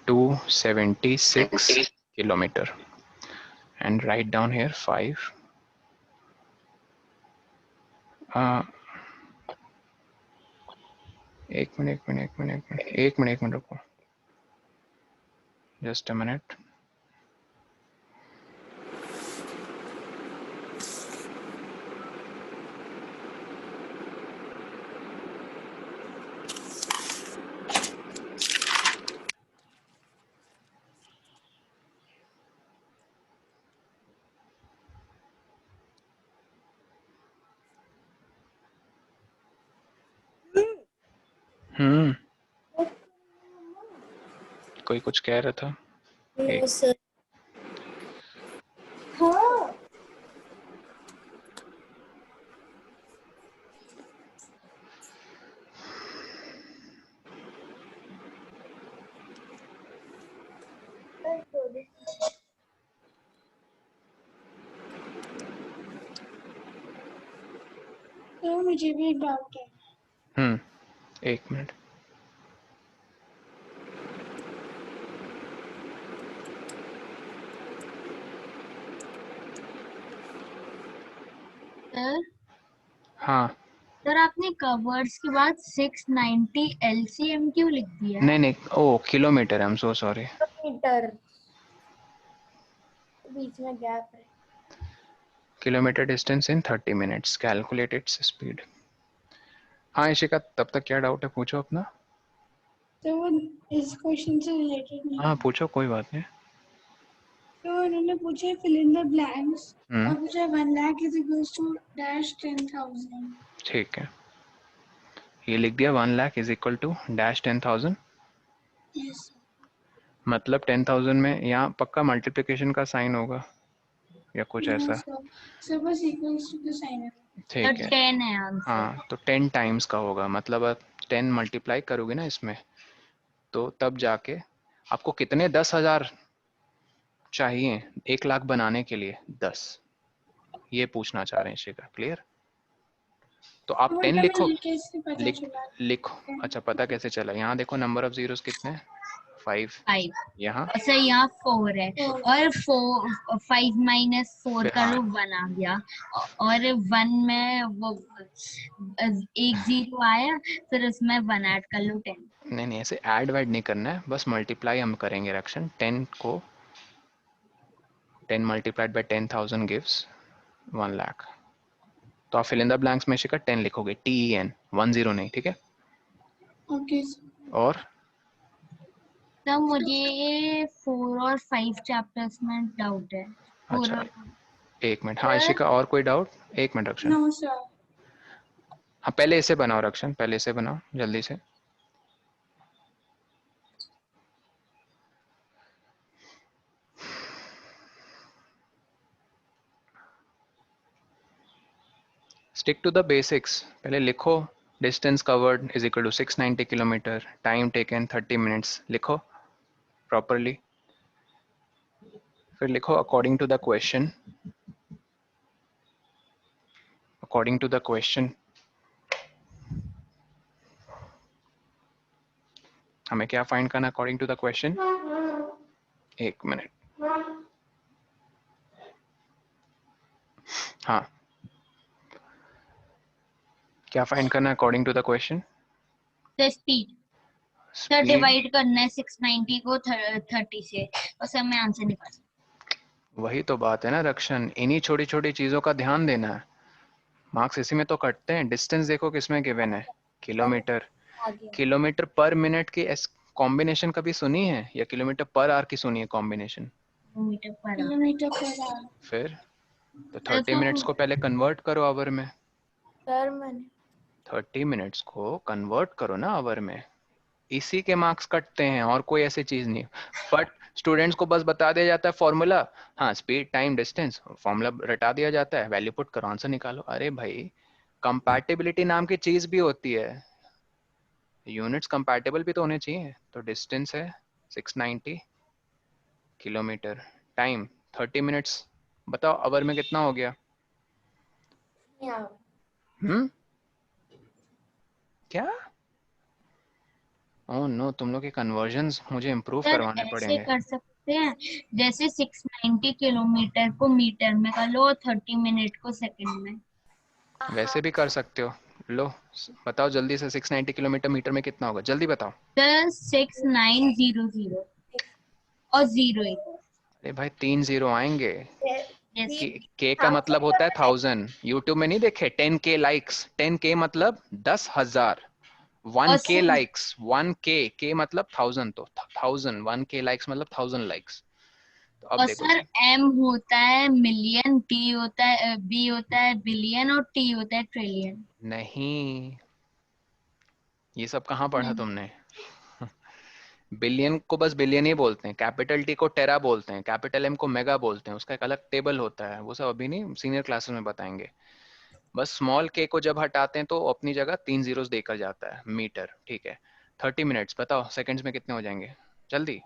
276 kilometre and write down here 5 एक मिनट रुको, जस्ट अ मिनट। हम्म, कोई कुछ कह रहा था। एक नो सर। हाँ। तो मुझे भी एक डाउट है। एक मिनट। सर हाँ सर आपने कवर्ड्स के बाद 690 LCM क्यों लिख दिया है? नहीं नहीं, oh kilometre, I am so sorry. Metre बीच में गैप है। Kilometre distance in 30 minutes, calculate its speed. हाँ इशिका, तब तक क्या डाउट है पूछो अपना। तो वो इस क्वेश्चन से रिलेटेड नहीं हाँ है। पूछो, कोई बात नहीं। तो उन्होंने पूछा fill in the blanks hmm, और पूछा 1 lakh is equals to dash 10,000। ठीक है, ये लिख दिया 1 lakh is equal to dash 10,000। Yes मतलब 10,000 में यहाँ पक्का मल्टीप्लिकेशन का साइन होगा या कुछ नो ऐसा। सर, सर बस इक्वल्स टू का साइन है। सर ठीक है, 10 है आंसर। हाँ तो 10 टाइम्स का होगा, मतलब आप 10 मल्टीप्लाई करोगे ना इसमें, तो तब जाके आपको कितने 10,000 चाहिए 1 लाख बनाने के लिए? 10, ये पूछना चाह रहे हैं शिखा, क्लियर? तो तो आप 10 मतलब लिखो। मुझे कैसे पता लिख चला? लिखो, अच्छा पता कैसे चला? यहाँ देखो नंबर ऑफ जीरोस कितने हैं, 5। 5। यहाँ और सर यहाँ 4 है, फोर। और 5 माइनस 4 फिर का हाँ, लो 1 आ गया, और 1 में वो एक 0 आया, फिर उसमें 1 ऐड कर लो 10। नहीं नहीं ऐसे ऐड वैड नहीं करना है, बस मल्टीप्लाई हम करेंगे रक्षण। 10 को 10 मल्टीप्लाइड बाय 10,000 गिव्स 1 लाख। तो आप फिल इन द ब्लैंक्स में शिखा 10 लिखोगे, TEN, 10 नहीं, ठीक है? ओके और तो मुझे 4 और 5 चैप्टर्स में डाउट है। 4 अच्छा, और एक मिनट, हाँ सर इशिका और कोई डाउट? एक मिनट रक्षण। No sir. हाँ पहले इसे बनाओ रक्षण, पहले इसे बनाओ जल्दी से। स्टिक टू द बेसिक्स, पहले लिखो। Distance covered is equal to 690 kilometre, time taken 30 minutes, लिखो प्रॉपरली। फिर लिखो according to the question, according to the question हमें क्या फाइंड करना अकॉर्डिंग टू द क्वेश्चन? एक मिनट, हाँ क्या फाइंड करना according to the question? Speed. Sir speed, divide करना है 690 को 30 से, और सर मैं आंसर निकाल सकता वही तो बात है ना रक्षण, इन्हीं छोटी छोटी चीजों का ध्यान देना है, मार्क्स इसी में तो कटते हैं। डिस्टेंस देखो किसमें गिवन है, किलोमीटर। आ गया। किलोमीटर पर मिनट की कॉम्बिनेशन कभी सुनी है, या किलोमीटर पर आवर की सुनी है कॉम्बिनेशन? हूँ metre per hour. Kilometre per our. फिर तो सर 30 तो मिनट्स को पहले कन्वर्ट करो आवर में, सर मैंने 30 मिनट्स को कन्वर्ट करो ना आवर में, इसी के मार्क्स कटते हैं, और कोई ऐसी चीज नहीं। बट स्टूडेंट्स को बस बता दिया जाता है फॉर्मूला, हाँ स्पीड टाइम डिस्टेंस, फॉर्मूला रटा दिया जाता है, वैल्यू पुट करो आंसर निकालो। अरे भाई कंपैटिबिलिटी नाम की चीज भी होती है, यूनिट्स कंपैटिबल भी तो होने चाहिए। तो डिस्टेंस है 690 किलोमीटर, टाइम 30 मिनट्स, बताओ आवर में कितना हो गया? यहाँ हम्म, क्या? ओह नो, तुम लोग के कन्वर्जन्स मुझे इम्प्रूव सर करवाने ऐसे पड़ेंगे। कर सकते हैं, जैसे 690 किलोमीटर को मीटर में कर लो और 30 मिनट को सेकंड में। वैसे भी कर सकते हो, लो बताओ जल्दी से, 690 किलोमीटर मीटर में कितना होगा, जल्दी बताओ। सर 6900 और 0 एक। अरे भाई 3 जीरो आएंगे। यस। के का मतलब होता है 1000, यूट्यूब में नहीं देखे 10K लाइक्स, 10K मतलब 10,000, और 1K लाइक्स, 1K मतलब 1000, तो 1000, 1K लाइक्स मतलब 1000 लाइक्स। तो अब देखो सर एम होता है मिलियन, टी होता है बी होता है बिलियन, और टी होता है ट्रिलियन। नहीं, ये सब कहाँ पढ़ा तुमने? बिलियन को बस बिलियन ही बोलते हैं, कैपिटल टी को टेरा बोलते हैं, कैपिटल एम को मेगा बोलते हैं, उसका एक अलग टेबल होता है, वो सब अभी नहीं, सीनियर क्लासेस में बताएंगे। बस स्मॉल के को जब हटाते हैं तो अपनी जगह 3 जीरोस देकर जाता है, मीटर, ठीक है? 30 मिनट्स बताओ सेकंड्स में कितने हो जाएंगे, जल्दी।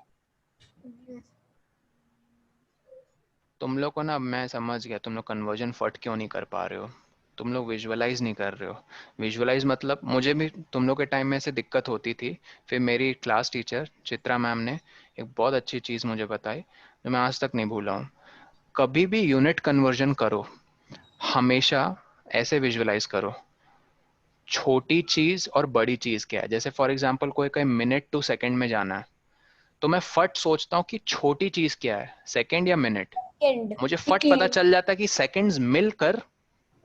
तुम लोग को ना, मैं समझ गया तुम लोग कन्वर्जन फट क्यों नहीं कर पा रहे हो, तुम लोग विजुअलाइज नहीं कर रहे हो। विजुअलाइज मतलब मुझे भी तुम लोग के टाइम में ऐसे दिक्कत होती थी। फिर मेरी क्लास टीचर चित्रा मैम ने एक बहुत अच्छी चीज़ मुझे बताई जो मैं आज तक नहीं भूला हूँ। कभी भी यूनिट कन्वर्जन करो, हमेशा ऐसे विजुअलाइज करो, छोटी चीज और बड़ी चीज क्या है। जैसे फॉर एग्जांपल कोई कहीं मिनट टू सेकंड में जाना है, तो मैं फट सोचता हूँ कि छोटी चीज क्या है, सेकंड या मिनट। सेकंड। मुझे फट पता चल जाता है कि सेकंड्स मिलकर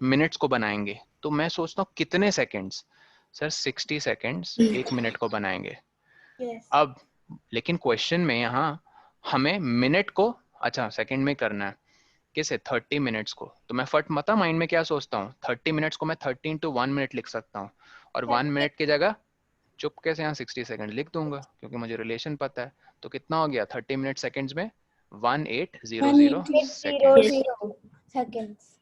मिनट्स को बनाएंगे, तो मैं सोचता हूँ कितने सेकंड्स, सर 60 सेकंड्स एक मिनट को बनाएंगे। यस। अब लेकिन क्वेश्चन में यहाँ हमें मिनट को अच्छा सेकंड में करना है, किसे 30 मिनट्स को, तो मैं फट मता माइंड में क्या सोचता हूँ, 30 मिनट्स को मैं 30 into 1 मिनट लिख सकता हूँ, और 1 मिनट की जगह चुपके से यहाँ 60 सेकंड लिख दूंगा क्योंकि मुझे रिलेशन पता है। तो कितना हो गया 30 मिनट सेकंड्स में 1800 सेकंड्स। 800 सेकंड्स।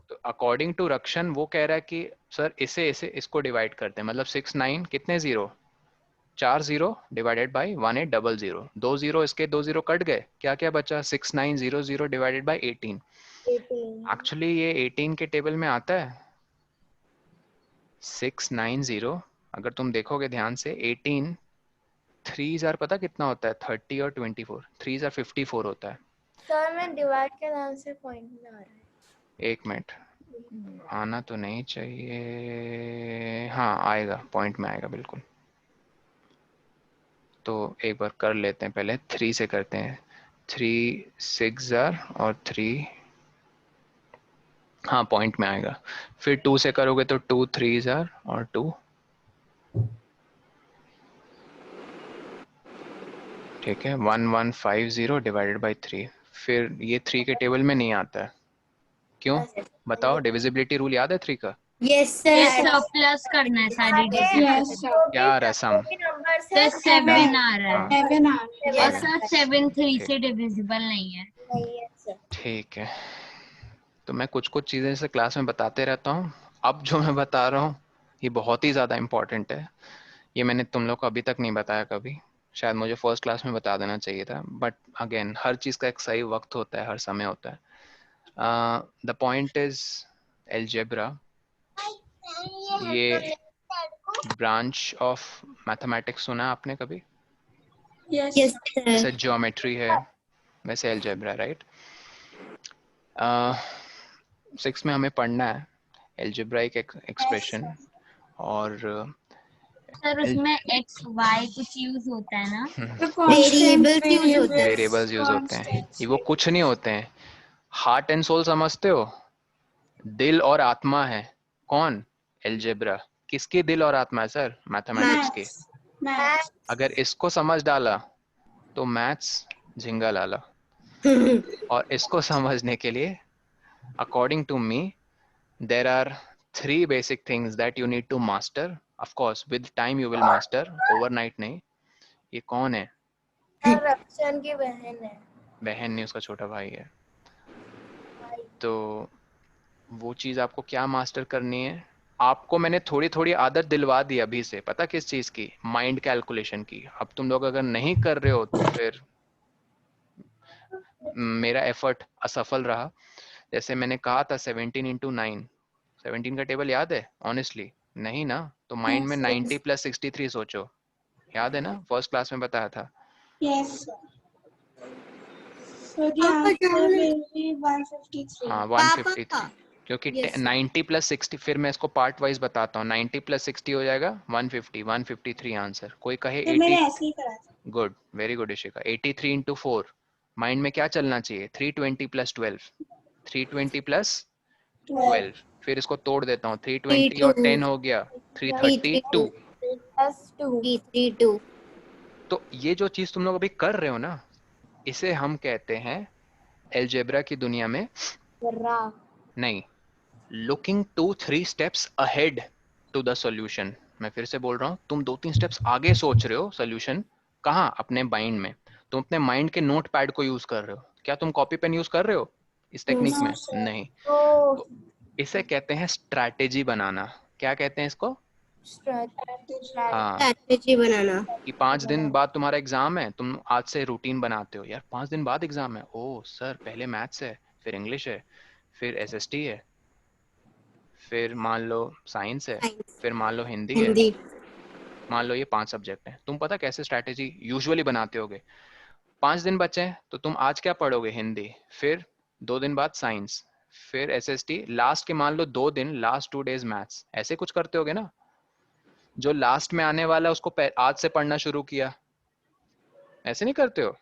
तो अकॉर्डिंग टू रक्षन वो कह रहा है कि सर इसे इसे इसको डिवाइड करते हैं, मतलब 69 कितने zero, 4 zero divided by 1800, 2 zero इसके 2 जीरो कट गए, क्या क्या बचा 6900 डिवाइडेड बाई 18। 18। एक्चुअली ये 18 के टेबल में आता है 690। अगर तुम देखोगे ध्यान से 18 3000 पता कितना होता है, 30 और 24, 3000 54 होता है। सर मैं डिवाइड के नाम से पॉइंट में आ रहा है। एक मिनट, आना तो नहीं चाहिए, हाँ आएगा, पॉइंट में आएगा बिल्कुल। तो एक बार कर लेते हैं, पहले 3 से करते हैं, 3 6 और 3, हाँ पॉइंट में आएगा। फिर 2 से करोगे तो 2 3 और 2, ठीक है 1150 डिवाइडेड बाई 3। फिर ये 3 के टेबल में नहीं आता है, क्यों बताओ, डिविजिबिलिटी रूल याद है 3 का? यस ये सर। सब प्लस करना है सारी डिजिट। Yes, sir. क्या रसम, नंबर्स तो 7 आ रहा हाँ है 7 hours. और Seven. सर 7 3 ठीक से डिविजिबल नहीं है। नहीं है सर। ठीक है, तो मैं कुछ कुछ चीज़ें जैसे क्लास में बताते रहता हूँ। अब जो मैं बता रहा हूँ ये बहुत ही ज़्यादा इम्पोर्टेंट है, ये मैंने तुम लोग को अभी तक नहीं बताया कभी, शायद मुझे फर्स्ट क्लास में बता देना चाहिए था, बट अगेन हर चीज़ का एक सही वक्त होता है, हर समय होता है। द पॉइंट इज एलजेब्रा, ये ब्रांच ऑफ मैथमेटिक्स सुना है आपने कभी? Yes. यस जैसे सर। ज्योमेट्री है वैसे एलजेब्रा, राइट? 6 में हमें पढ़ना है एलजेब्राइक एक्सप्रेशन, और सर उसमें एक्स वाई कुछ यूज होता है ना? The constant वेरिएबल्स यूज होते हैं। वेरिएबल्स यूज होते हैं, constants. ये वो कुछ नहीं होते हैं। हार्ट एंड सोल समझते हो, दिल और आत्मा है कौन, एलजेब्रा। किसकी दिल और आत्मा है सर, मैथमेटिक्स के। Maths. Maths. अगर इसको समझ डाला तो मैथ्स झिंगा लाला। और इसको समझने के लिए according to me there are 3 basic things that you need to master. Of course with time you will master, overnight नहीं। ये कौन है, रक्षण की बहन है। बहन नहीं, उसका छोटा भाई है। तो वो चीज़ आपको क्या मास्टर करनी है, आपको मैंने थोड़ी थोड़ी आदत दिलवा दी अभी से, पता किस चीज़ की, माइंड कैलकुलेशन की। अब तुम लोग अगर नहीं कर रहे हो तो फिर मेरा एफर्ट असफल रहा। जैसे मैंने कहा था 17 into 9, 17 का टेबल याद है ऑनेस्टली? नहीं ना, तो माइंड में Yes. 90 + 63 सोचो, याद है ना, फर्स्ट क्लास में बताया था। Yes. So the answer will be 153. हाँ 153, क्योंकि Yes, sir. 90 + 60, फिर मैं इसको पार्ट वाइज बताता हूँ, 90 + 60 हो जाएगा 150, 153 आंसर। कोई कहे तो 80, मैंने ऐसे ही करा था। Good very good Ishika. 83 into 4, mind में क्या चलना चाहिए, 320 + 12, 320 + 12। फिर इसको तोड़ देता हूँ, 320 और 10 हो गया 332। +2 तो ये जो चीज तुम लोग अभी कर रहे हो ना, इसे हम कहते हैं एलजेब्रा की दुनिया में नहीं, looking 2-3 steps ahead to the solution. मैं फिर से बोल रहा हूँ, तुम 2-3 स्टेप्स आगे सोच रहे हो सॉल्यूशन, कहाँ, अपने माइंड में। तुम अपने माइंड के नोट पैड को यूज कर रहे हो, क्या तुम कॉपी पेन यूज कर रहे हो इस टेक्निक में? नहीं। तो इसे कहते हैं स्ट्रैटेजी बनाना। क्या कहते हैं इसको? हाँ, स्ट्रैटेजी बनाना। कि 5 दिन बाद तुम्हारा एग्जाम है, तुम आज से रूटीन बनाते हो, यार 5 दिन बाद एग्जाम है, ओ सर पहले मैथ्स है, फिर इंग्लिश है, फिर एसएसटी है, फिर मान लो साइंस है, साइंस, फिर मान लो हिंदी है। हिंदी। मान लो ये 5 सब्जेक्ट हैं। तुम पता कैसे स्ट्रैटेजी यूजुअली बनाते होगे? 5 दिन बचे हैं तो तुम आज क्या पढ़ोगे? हिंदी, फिर 2 दिन बाद साइंस, फिर एसएसटी, लास्ट के मान लो 2 दिन, लास्ट 2 डेज मैथ्स। ऐसे कुछ करते होगे ना? जो लास्ट में आने वाला है उसको आज से पढ़ना शुरू किया, ऐसे नहीं करते हो?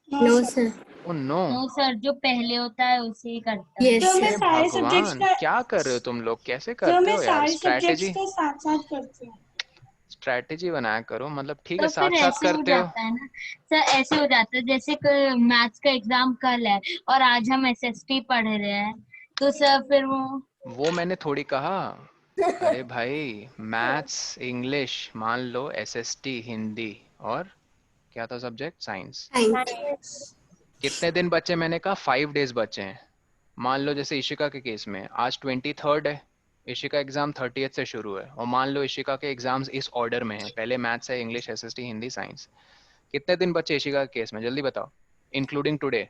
No no sir. Sir. Oh no. No sir, जो पहले होता है उसे ही करता है। यस तो मैं हे सर। सारे सब्जेक्ट्स भगवान, का क्या कर रहे हो तुम लोग? कैसे तो करते मैं हो यार? सारे सब्जेक्ट्स स्ट्रैटेजी, का साथ साथ करती हूँ। स्ट्रैटेजी बनाया करो। मतलब ठीक है तो फिर साथ साथ ऐसे हो करते हो। जाता है ना सर, ऐसे हो जाता है जैसे मैथ्स का एग्जाम कल है और आज हम एसएसटी पढ़ रहे हैं, तो सर फिर वो मैंने थोड़ी कहा। अरे भाई, मैथ्स, इंग्लिश, मान लो एसएसटी, हिंदी, और क्या था सब्जेक्ट? साइंस। साइंस। कितने दिन बचे? मैंने कहा 5 डेज बचे हैं। मान लो जैसे इशिका के केस में आज 23rd है, इशिका एग्जाम 30th से शुरू है, और मान लो इशिका के एग्जाम्स इस ऑर्डर में है, पहले मैथ्स है, इंग्लिश, एसएसटी, हिंदी, साइंस। कितने दिन बचे इशिका के केस में? जल्दी बताओ, इंक्लूडिंग टुडे।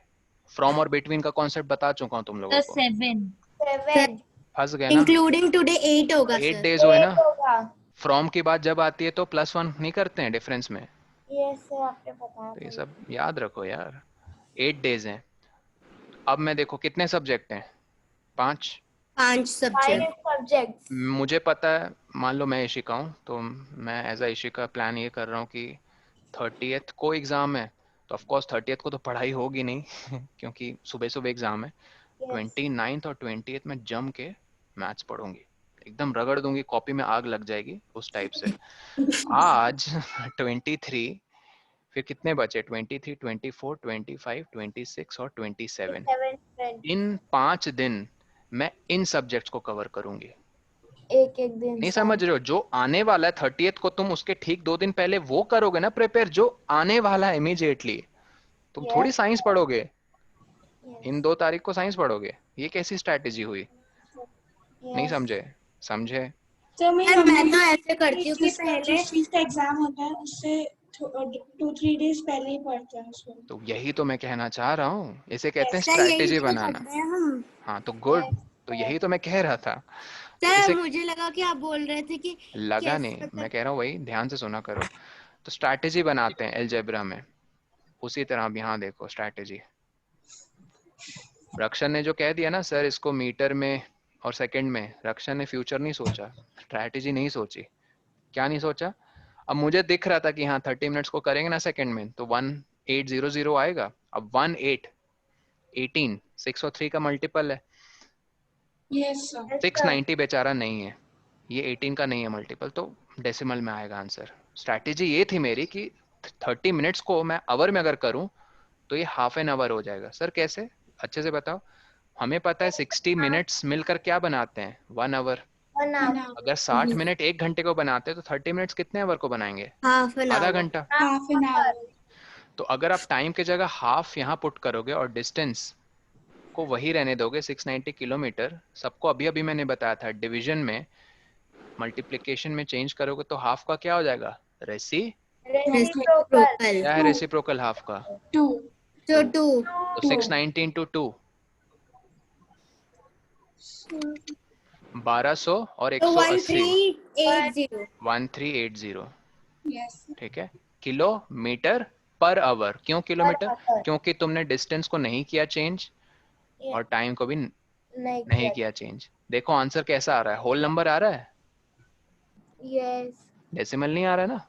फ्रॉम और बिटवीन का कॉन्सेप्ट बता चुका हूँ तुम लोगों सर को। 7। सर फंस गए ना? इंक्लूडिंग टुडे 8 होगा 8 सर। डेज हुए ना? फ्रॉम की बात जब आती है तो +1 नहीं करते हैं डिफरेंस में? यस सर, आपने बताया तो ये था। सब याद रखो यार। 8 डेज हैं। अब मैं देखो कितने सब्जेक्ट हैं? 5। 5 सब्जेक्ट। मुझे पता है, मान लो मैं इशिका हूँ तो मैं एज अ इशिका प्लान ये कर रहा हूँ कि 30th को एग्ज़ाम है, तो ऑफकोर्स 30th को तो पढ़ाई होगी नहीं क्योंकि सुबह सुबह एग्ज़ाम है। 29th और 20th में जम के मैथ्स पढ़ूंगी, एकदम रगड़ दूंगी, कॉपी में आग लग जाएगी उस टाइप से। आज 23, फिर कितने बचे? 23, 24, 25, 26 और 27। इन 5 दिन मैं इन सब्जेक्ट्स को कवर करूंगी। एक एक दिन नहीं समझ रहे हो? जो आने वाला है 30th को, तुम उसके ठीक 2 दिन पहले वो करोगे ना प्रिपेयर, जो आने वाला है इमीडिएटली। तुम थोड़ी साइंस पढ़ोगे, इन 2 तारीख को साइंस पढ़ोगे? ये कैसी स्ट्रैटेजी हुई? नहीं समझे? समझे? तो मेरी सर मैं मम्मी तो ऐसे करती हूँ कि पहले जिस चीज का एग्जाम होता है उससे 2-3 डेज पहले ही पढ़ते हैं उसको। तो यही तो मैं कहना चाह रहा हूँ, इसे कहते हैं सर यही स्ट्रैटेजी तो बनाना। करते हैं हम। हाँ तो गुड, तो यही तो मैं कह रहा था। तो सर इसे मुझे लगा कि आप बोल रहे थे कि लगा कैसे नहीं, मैं मतलब। कह रहा हूँ वही, ध्यान से सुना करो। तो स्ट्रैटेजी बनाते हैं अलजेब्रा में, उसी तरह अब यहाँ देखो स्ट्रैटेजी। रक्षण ने जो कह दिया ना सर इसको मीटर में और सेकंड में, रक्षण ने फ्यूचर नहीं सोचा, स्ट्रैटेजी नहीं सोची। क्या नहीं सोचा? अब मुझे दिख रहा था कि हाँ 30 मिनट्स को करेंगे ना सेकंड में तो 1800 आएगा। अब 18 6 और 3 का मल्टीपल है। Yes sir. 690 बेचारा नहीं है, ये 18 का नहीं है मल्टीपल, तो डेसिमल में आएगा आंसर। स्ट्रैटेजी ये थी मेरी कि 30 मिनट्स को मैं आवर में अगर करूं तो ये हाफ एन आवर हो जाएगा। सर कैसे? अच्छे से बताओ। हमें पता है 60 मिनट्स मिलकर क्या बनाते हैं? 1 आवर। अगर 60 मिनट 1 घंटे को बनाते हैं तो 30 मिनट्स कितने आवर को बनाएंगे? हाफ एन आधा आवर। घंटा। Half an hour. तो अगर आप टाइम की जगह हाफ यहाँ पुट करोगे और डिस्टेंस को वही रहने दोगे 690 किलोमीटर, सबको अभी अभी मैंने बताया था डिवीजन में, मल्टीप्लिकेशन में चेंज करोगे तो हाफ का क्या हो जाएगा? रेसी। रेसिप्रोकल। क्या है रेसिप्रोकल हाफ का? 2। तो 2। 2। तो 690 इंटू 2 1200 और तो 180 1380। 1380। यस। ठीक है, किलोमीटर पर आवर। क्यों किलोमीटर? क्योंकि तुमने डिस्टेंस को नहीं किया चेंज और टाइम को भी नहीं किया चेंज। देखो आंसर कैसा आ रहा है, होल नंबर आ रहा है, यस डेसिमल नहीं आ रहा है ना।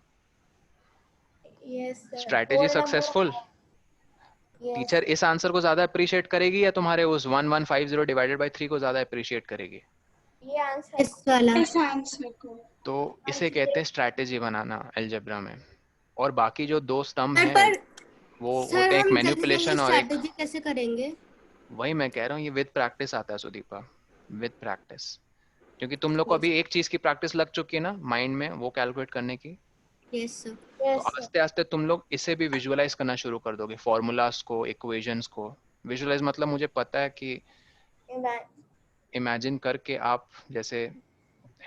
Yes sir. Strategy successful. Teacher इस आंसर को ज्यादा अप्रिशिएट करेगी या तुम्हारे उस 1150 डिवाइडेड बाय 3 को ज्यादा अप्रिशिएट करेगी? ये आंसर इस वाला। इस आंसर को। तो इसे कहते हैं स्ट्रैटेजी बनाना अलजेब्रा में। और बाकी जो 2 स्तंभ सर हैं पर वो सर होते हैं एक हम जल्दी जल्दी मैनिपुलेशन और एक, स्ट्रैटेजी कैसे करेंगे? वही मैं कह रहा हूँ, ये विद प्रैक्टिस आता है सुदीपा, विद प्रैक्टिस। क्योंकि तुम लोग को अभी एक चीज की प्रैक्टिस लग चुकी है ना माइंड में, वो कैलकुलेट करने की। Yes sir. तो आस्ते आस्ते तुम लोग इसे भी विजुअलाइज करना शुरू कर दोगे, फॉर्मूलाज को, इक्वेशंस को। विजुअलाइज मतलब मुझे पता है कि इमेजिन करके आप जैसे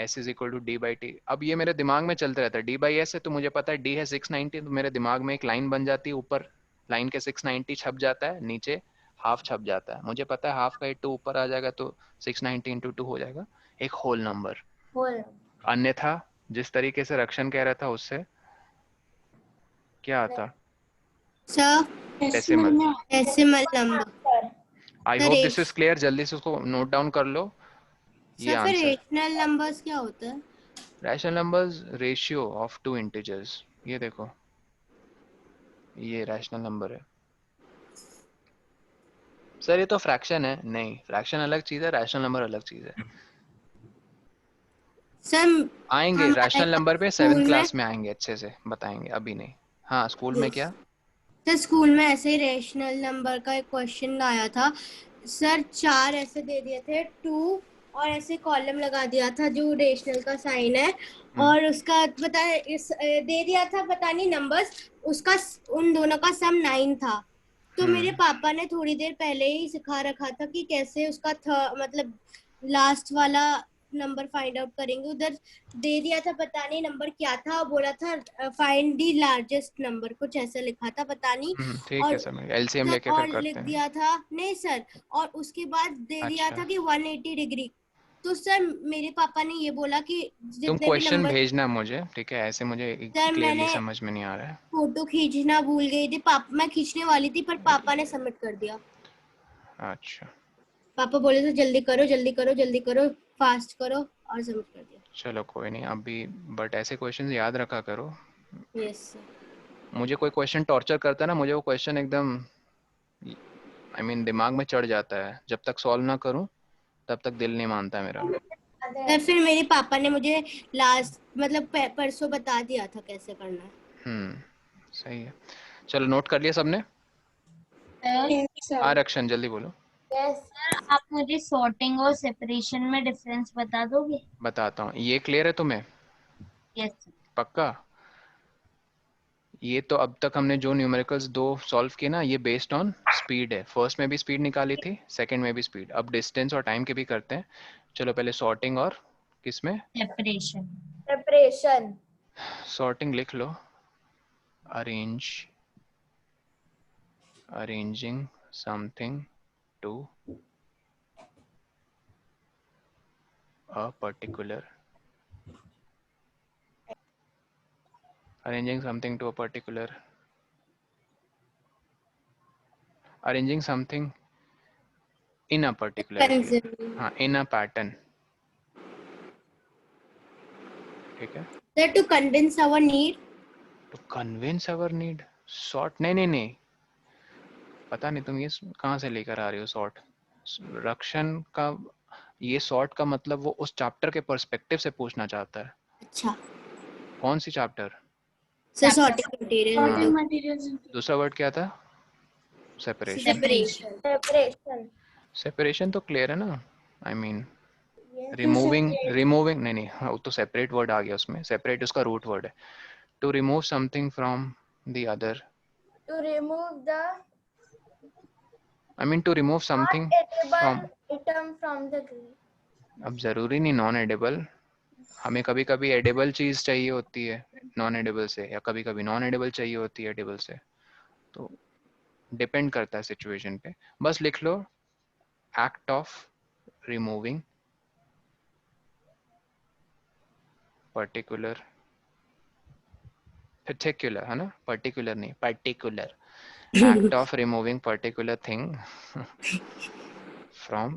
S is equal to D by T, अब ये मेरे दिमाग में चलते रहता है। डी बाई एस है तो मुझे पता है डी है 690, तो मेरे दिमाग में एक लाइन बन जाती है, ऊपर लाइन के 690 छप जाता है, नीचे हाफ छप जाता है, मुझे पता है हाफ का 2 ऊपर आ जाएगा तो 690 इंटू 2 हो जाएगा एक होल नंबर। होल। अन्यथा जिस तरीके से रक्षण कह रहा था उससे क्या आता? Sir decimal. Decimal number. I sir hope this is clear, जल्दी से उसको नोट डाउन कर लो। ये फिर आंसर रेशनल नंबर्स क्या होता है? Rational numbers ratio of two integers. ये देखो ये रैशनल नंबर है सर, ये तो फ्रैक्शन है। नहीं, फ्रैक्शन अलग चीज है, रैशनल नंबर अलग चीज है। सर आएंगे हमारे रैशनल नंबर पे, स्कूल 7th में, क्लास में आएंगे, अच्छे से बताएंगे, अभी नहीं। हाँ स्कूल में क्या? सर स्कूल में ऐसे ही रेशनल नंबर का एक क्वेश्चन आया था सर, 4 ऐसे दे दिए थे 2 और ऐसे कॉलम लगा दिया था जो रेशनल का साइन है और उसका पता है दे दिया था, पता नहीं नंबर्स, उसका उन दोनों का सम 9 था। तो मेरे पापा ने थोड़ी देर पहले ही सिखा रखा था कि कैसे उसका मतलब लास्ट वाला नंबर फाइंड आउट करेंगे। उधर दे दिया था, पता नहीं नंबर क्या था, बोला था फाइंड दी लार्जेस्ट नंबर, कुछ ऐसा लिखा था पता नहीं। ठीक है और सर, एलसीएम सर लेके फिर और लिख करते हैं। दिया था, नहीं सर, और उसके बाद दे दिया अच्छा, था कि 180 डिग्री। तो सर मेरे पापा ने ये बोला कि तुम जितने भी क्वेश्चन नंबर, भेजना मुझे, ठीक है? ऐसे मुझे सर क्लियरली मैंने समझ में नहीं आ रहा है। फोटो खींचना भूल गई थी, पापा मैं खींचने वाली थी पर पापा ने सबमिट कर दिया। अच्छा पापा बोले थे जल्दी करो जल्दी करो जल्दी करो, फास्ट करो, और सबमिट कर दिया। चलो कोई नहीं अभी, बट ऐसे क्वेश्चन याद रखा करो। Yes sir. मुझे कोई क्वेश्चन टॉर्चर करता है ना, मुझे वो क्वेश्चन एकदम दिमाग में चढ़ जाता है, जब तक सॉल्व ना करूं तब तक दिल नहीं मानता है मेरा। सर फिर मेरे पापा ने मुझे लास्ट मतलब परसों बता दिया था कैसे करना है। सही है। चलो नोट कर लिया सबने? Yes, sir. आरक्षण जल्दी बोलो। सर आप मुझे सॉर्टिंग और सेपरेशन में डिफरेंस बता दोगे? बताता हूँ, ये क्लियर है तुम्हें? Yes sir. पक्का? ये तो अब तक हमने जो न्यूमेरिकल्स 2 सॉल्व किए ना, ये बेस्ड ऑन स्पीड है। फर्स्ट में भी स्पीड निकाली थी, सेकंड में भी स्पीड, अब डिस्टेंस और टाइम के भी करते हैं। चलो पहले सॉर्टिंग और किसमें? सेपरेशन। सेपरेशन। सॉर्टिंग लिख लो, arranging something to a particular, arranging something to a particular, arranging something in a particular इसलिए, हाँ in a pattern, ठीक है? Sir, to convince our need. To convince our need, sort नहीं नहीं नहीं, पता नहीं तुम ये कहाँ से लेकर आ रही हो सॉर्ट। रक्षण का ये सॉर्ट का मतलब वो उस चैप्टर के पर्सपेक्टिव से पूछना चाहता है। अच्छा कौन सी चैप्टर? सर, sorting material हाँ। Sorting materials. दूसरा वर्ड क्या था? सेपरेशन। सेपरेशन। separation. सेपरेशन तो क्लियर है ना, आई मीन Yes. रिमूविंग नहीं नहीं, हाँ वो तो सेपरेट वर्ड आ गया उसमें, सेपरेट उसका रूट वर्ड है। To remove something from the other, To remove the I mean to remove something from, item from the grid. अब जरूरी नहीं नॉन एडिबल, हमें कभी कभी एडिबल चीज चाहिए होती है नॉन एडिबल से, या कभी कभी नॉन एडिबल चाहिए होती है एडिबल से, तो डिपेंड करता है सिचुएशन पे। बस लिख लो act of removing particular, particular है ना, पर्टिकुलर नहीं particular, act of removing particular thing from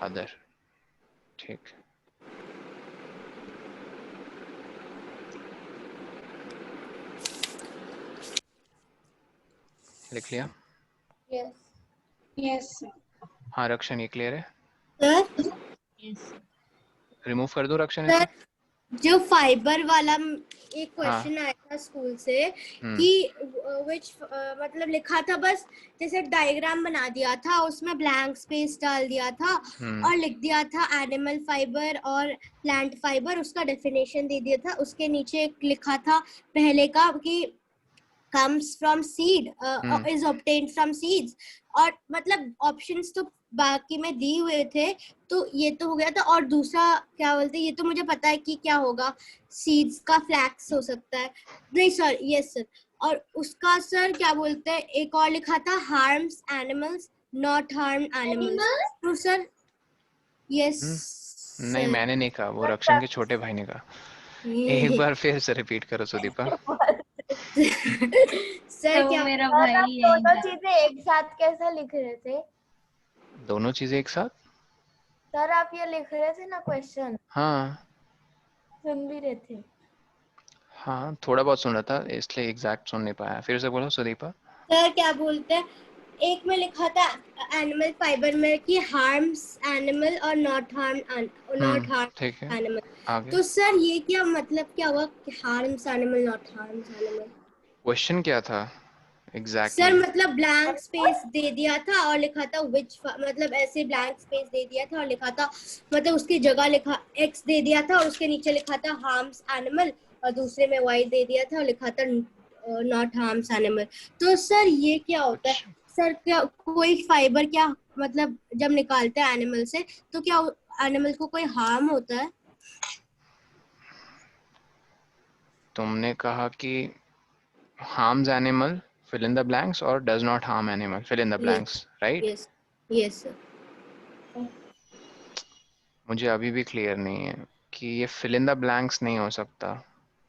other, ठीक। लिख लिया? Yes. Yes, sir. हाँ रक्षण ये क्लियर है? Sir, यस रिमूव कर दो रक्षण सर इसे? जो फाइबर वाला एक हाँ। क्वेश्चन आया था स्कूल से कि विच मतलब लिखा था बस, जैसे डायग्राम बना दिया था, उसमें ब्लैंक स्पेस डाल दिया था और लिख दिया था एनिमल फाइबर और प्लांट फाइबर, उसका डेफिनेशन दे दिया था, उसके नीचे एक लिखा था पहले का कि comes from seed is obtained from seeds, और मतलब ऑप्शंस तो बाकी में दिए हुए थे, तो ये तो हो गया था। और दूसरा क्या बोलते हैं, ये तो मुझे पता है कि क्या होगा, सीड्स का फ्लैक्स हो सकता है, नहीं सर, यस सर, और उसका सर क्या बोलते हैं, एक और लिखा था harms animals not harm animals. तो सर यस नहीं मैंने नहीं कहा, वो रक्षण के छोटे भाई ने कहा। एक बार फिर से रिपीट करो सुदीपा। सर तो क्या मेरा सर भाई आप यही दोनों था। चीजें एक साथ कैसे लिख रहे थे? दोनों चीजें एक साथ? सर आप ये लिख रहे थे ना क्वेश्चन, हाँ सुन भी रहे थे। हाँ थोड़ा बहुत सुन रहा था इसलिए एग्जैक्ट सुन नहीं पाया। फिर से बोलो सुदीपा। सर क्या बोलते हैं, एक में लिखा था एनिमल फाइबर में कि हार्म्स एनिमल और नॉट हार्म ठीक है, एनिमल। आगे तो सर ये क्या मतलब क्या हुआ कि harms animal not harms animal? Question क्या था सर एग्जैक्टली? मतलब ब्लैंक स्पेस दे दिया था और लिखा था विच, मतलब ऐसे ब्लैंक स्पेस दे दिया था और लिखा था, मतलब उसकी जगह लिखा एक्स दे दिया था और उसके नीचे लिखा था हार्म्स एनिमल और दूसरे में वाई दे दिया था और लिखा था नॉट हार्म्स एनिमल। तो सर ये क्या होता है? कुछ सर क्या कोई फाइबर क्या मतलब जब निकालते हैं एनिमल से तो क्या एनिमल को कोई हार्म होता है? तुमने कहा कि harms animal fill in the blanks और does not harm animal fill in the yes blanks, right? Yes yes sir. मुझे अभी भी क्लियर नहीं है कि ये fill in the blanks नहीं हो सकता,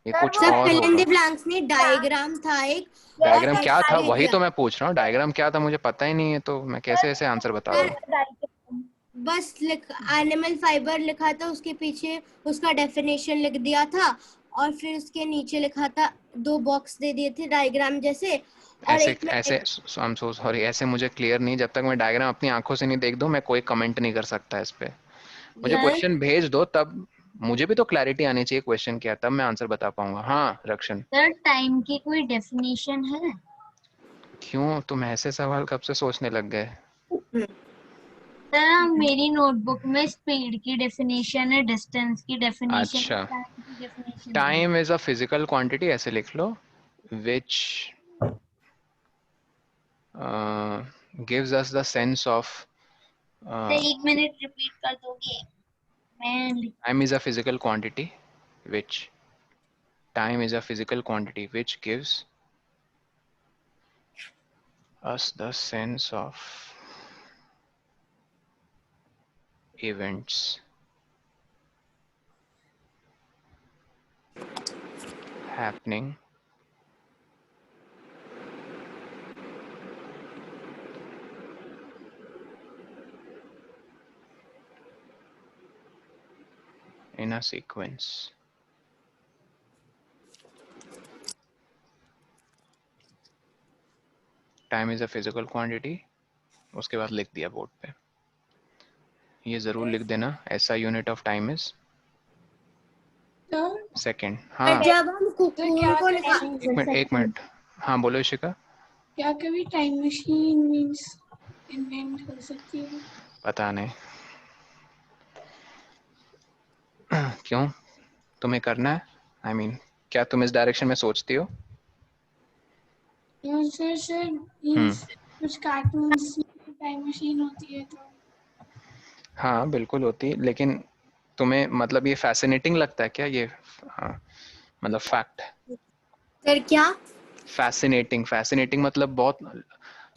ये सर कुछ वो सर और फिल इन होगा। द ब्लैंक्स नहीं, डायग्राम था एक और डायग्राम क्या एक्स था दे वही दिया। तो मैं पूछ रहा हूँ, डायग्राम क्या था मुझे पता ही नहीं है, तो मैं कैसे ऐसे आंसर बता दूं? बस एनिमल फाइबर लिखा था, उसके पीछे उसका डेफिनेशन लिख दिया था और फिर उसके नीचे लिखा था, दो बॉक्स दे दिए थे डायग्राम जैसे और ऐसे एक में ऐसे आई एम सो सॉरी, ऐसे मुझे क्लियर नहीं, जब तक मैं डायग्राम अपनी आंखों से नहीं देख दूं मैं कोई कमेंट नहीं कर सकता इस पे। मुझे सर क्वेश्चन भेज दो तब मुझे भी तो क्लैरिटी आनी चाहिए क्वेश्चन क्या, तब मैं आंसर बता पाऊंगा। हाँ रक्षण। सर टाइम की कोई डेफिनेशन है? क्यों तुम ऐसे सवाल कब से सोचने लग गए? सर मेरी नोटबुक में स्पीड की डेफिनेशन है, डिस्टेंस की डेफिनेशन है, अच्छा, टाइम की डेफिनेशन है। Time is a physical quantity ऐसे लिख लो, which gives us the sense of sir 1 minute repeat कर दोगे? मैं time is a physical quantity which time is a physical quantity which gives us the sense of events happening in a sequence. Time is a physical quantity, उसके बाद लिख दिया board पे, ये जरूर लिख देना, ऐसा unit of time is sir second. पर हाँ जब हम तो कुकून क्या को निकाल, एक मिनट, हाँ बोलो इशिका। क्या कभी टाइम मशीन मीन्स इन्वेंट हो सकती है? पता नहीं क्यों तुम्हें करना है, आई मीन क्या तुम इस डायरेक्शन में सोचती हो? सर मीन्स कुछ कार्टून्स में टाइम मशीन होती है तो हाँ बिल्कुल होती है, लेकिन तुम्हें मतलब ये फैसिनेटिंग लगता है क्या ये? मतलब फैक्ट सर क्या? फैसिनेटिंग, फैसिनेटिंग मतलब बहुत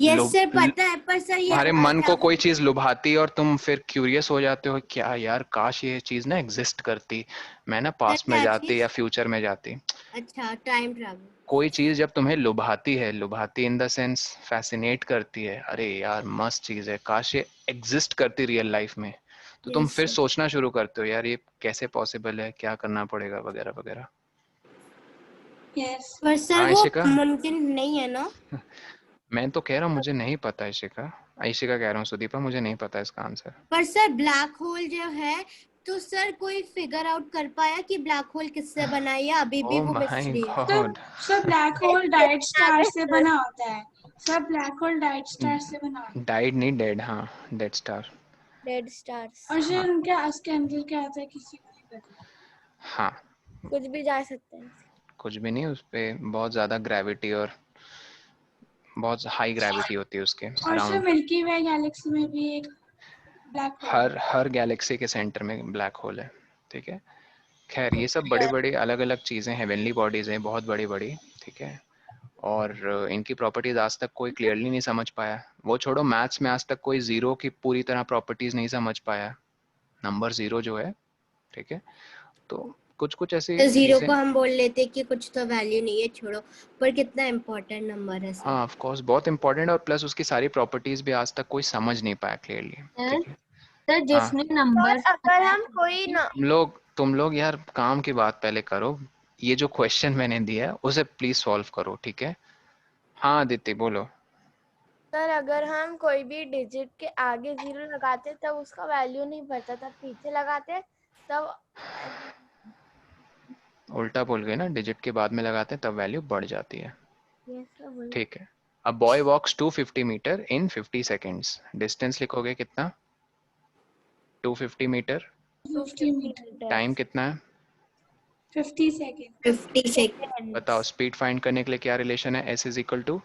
यस लुभ सर पता है, पर सर ये तुम्हारे मन क्या को कोई चीज लुभाती है और तुम फिर क्यूरियस हो जाते हो, क्या यार काश ये चीज ना एग्जिस्ट करती, मैं ना सर पास्ट में क्या जाती चीज? या फ्यूचर में जाती। अच्छा टाइम ट्रैवल। कोई चीज जब तुम्हें लुभाती है, लुभाती इन द सेंस फैसिनेट करती है, अरे यार मस्त चीज है, काश ये एग्जिस्ट करती रियल लाइफ में, तो तुम यस फिर सर। सोचना शुरू करते हो यार ये कैसे पॉसिबल है, क्या करना पड़ेगा वगैरह वगैरह। यस। पर सर हाँ वो इशिका, मुमकिन नहीं है ना? मैं तो कह रहा हूँ मुझे नहीं पता इशिका, इशिका कह रहा हूँ सुदीपा मुझे नहीं पता इसका आंसर। पर सर ब्लैक होल जो है, तो सर कोई फिगर आउट कर पाया कि ब्लैक होल किससे बना है या अभी भी ओह वो माय मिस्ट्री है? God. Sir black hole died star से बना होता है। Sir black hole died star से बना होता है। डाइड नहीं डेड, हाँ डेड स्टार। Dead stars. और हाँ सर उनके उसके अंदर क्या आता है किसी को नहीं पता। हाँ कुछ भी जा सकते हैं। कुछ भी नहीं, उस पे बहुत ज्यादा ग्रेविटी और बहुत हाई ग्रेविटी होती है उसके और सर अराउंड। मिल्की वे गैलेक्सी में भी एक ब्लैक होल है। हर गैलेक्सी के सेंटर में ब्लैक होल है, ठीक है। खैर ये सब बड़ी बड़ी अलग अलग चीजें हैं, हेवनली बॉडीज हैं बहुत बड़ी बड़ी, ठीक है। और इनकी प्रॉपर्टीज आज तक कोई क्लियरली नहीं समझ पाया। वो छोड़ो, मैथ्स में आज तक कोई जीरो की पूरी तरह प्रॉपर्टीज नहीं समझ पाया, नंबर जीरो जो है, ठीक है। तो कुछ कुछ ऐसी तो जीरो चीजें, को हम बोल लेते कि कुछ तो वैल्यू नहीं है, छोड़ो, पर कितना इम्पोर्टेंट नंबर है सर। हाँ ऑफ कोर्स बहुत इंपॉर्टेंट है, और प्लस उसकी सारी प्रॉपर्टीज भी आज तक कोई समझ नहीं पाया क्लियरली, ठीक है। सर हाँ जिसने और नंबर अगर हम कोई न तुम लोग यार काम की बात पहले करो, ये जो क्वेश्चन मैंने दिया है उसे प्लीज सॉल्व करो, ठीक है। हाँ आदित्य बोलो। सर अगर हम कोई भी डिजिट के आगे जीरो लगाते तब उसका वैल्यू नहीं बढ़ता, तब पीछे लगाते तब उल्टा बोल गए ना, डिजिट के बाद में लगाते हैं तब वैल्यू बढ़ जाती है, ये सब वही। ठीक है। अब बॉय वॉक्स 250 मीटर इन 50 सेकेंड्स, डिस्टेंस लिखोगे कितना, 250 मीटर, 50 मीटर, टाइम कितना है, 50 सेकेंड, 50 सेकेंड। बताओ। स्पीड फाइंड करने के लिए क्या रिलेशन है, S is equal to,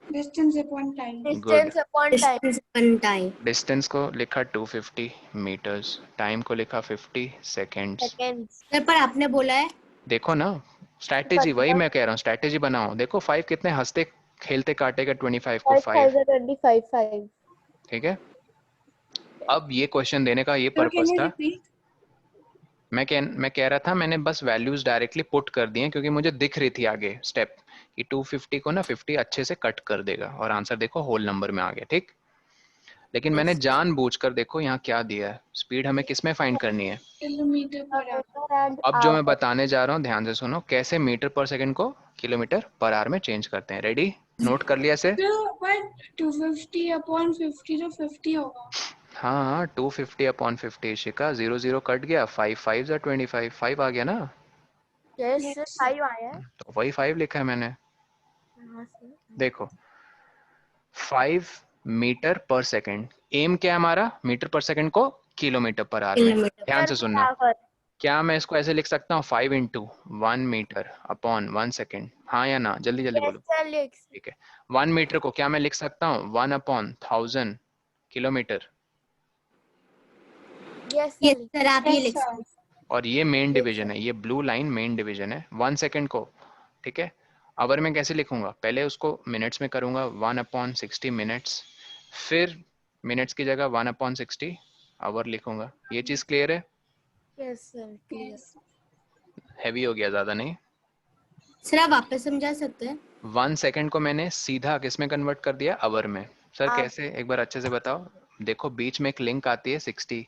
distance upon time, good, distance upon time. Distance upon time. Distance को लिखा 250 मीटर्स, टाइम को लिखा 50 सेकेंड्स। सेकेंड्स। सर पर आपने बोला है देखो ना, स्ट्रैटेजी वही मैं कह रहा हूँ, स्ट्रैटेजी बनाओ। देखो 5 कितने हंसते खेलते काटेगा 25 को, 5, 5,25 ठीक है। अब ये क्वेश्चन देने का ये तो कैन पर्पस यू था, रिपीट? मैं कह रहा था, मैंने बस वैल्यूज डायरेक्टली पुट कर दिए हैं, क्योंकि मुझे दिख रही थी आगे स्टेप कि 250 को ना 50 अच्छे से कट कर देगा, और आंसर देखो होल नंबर में आ गया, ठीक। लेकिन मैंने जानबूझकर, देखो यहाँ क्या दिया है, स्पीड हमें किस में फाइंड करनी है। किलोमीटर पर आवर, एंड अब जो मैं बताने जा रहा हूँ ध्यान से सुनो, कैसे मीटर पर सेकंड को किलोमीटर पर आवर में चेंज करते हैं। रेडी, नोट कर लिया से। तो बट 250 अपॉन 50 तो 50 होगा। हाँ हाँ, 250 अपॉन 50 शिका, 0 0 कट गया, 5 5 जा 25, 5 आ गया ना, यस यस 5 आया है। तो वही 5 लिखा है मैंने। हाँ सर। देखो 5 मीटर पर सेकंड, एम क्या है हमारा, मीटर पर सेकंड को किलोमीटर पर आवर में। किलोमीटर। ध्यान से सुनना, आवर। क्या मैं इसको ऐसे लिख सकता हूँ, 5 इंटू 1 मीटर अपॉन 1 सेकेंड, हाँ या ना, जल्दी जल्दी यस बोलो, सर लिख। ठीक है। 1 मीटर को क्या मैं लिख सकता हूँ, 1 upon 1000 kilometre, yes yes sir. Sir, आप ये यस लिख सर, सकते और ये मेन Yes, डिवीजन है, ये ब्लू लाइन मेन डिवीजन है 1 सेकेंड को, ठीक है। आवर में कैसे लिखूंगा, पहले उसको मिनट्स में करूंगा, 1 अपॉन 60 मिनट्स, फिर मिनट्स की जगह 1 अपॉन 60 आवर लिखूंगा। ये चीज क्लियर है, yes sir clear. Yes heavy हो गया ज्यादा नहीं। हैं। सर आप वापस समझा सकते हैं। 1 सेकेंड को मैंने सीधा किस में कन्वर्ट कर दिया, आवर में। सर आप कैसे, एक बार अच्छे से बताओ। देखो बीच में एक लिंक आती है 60,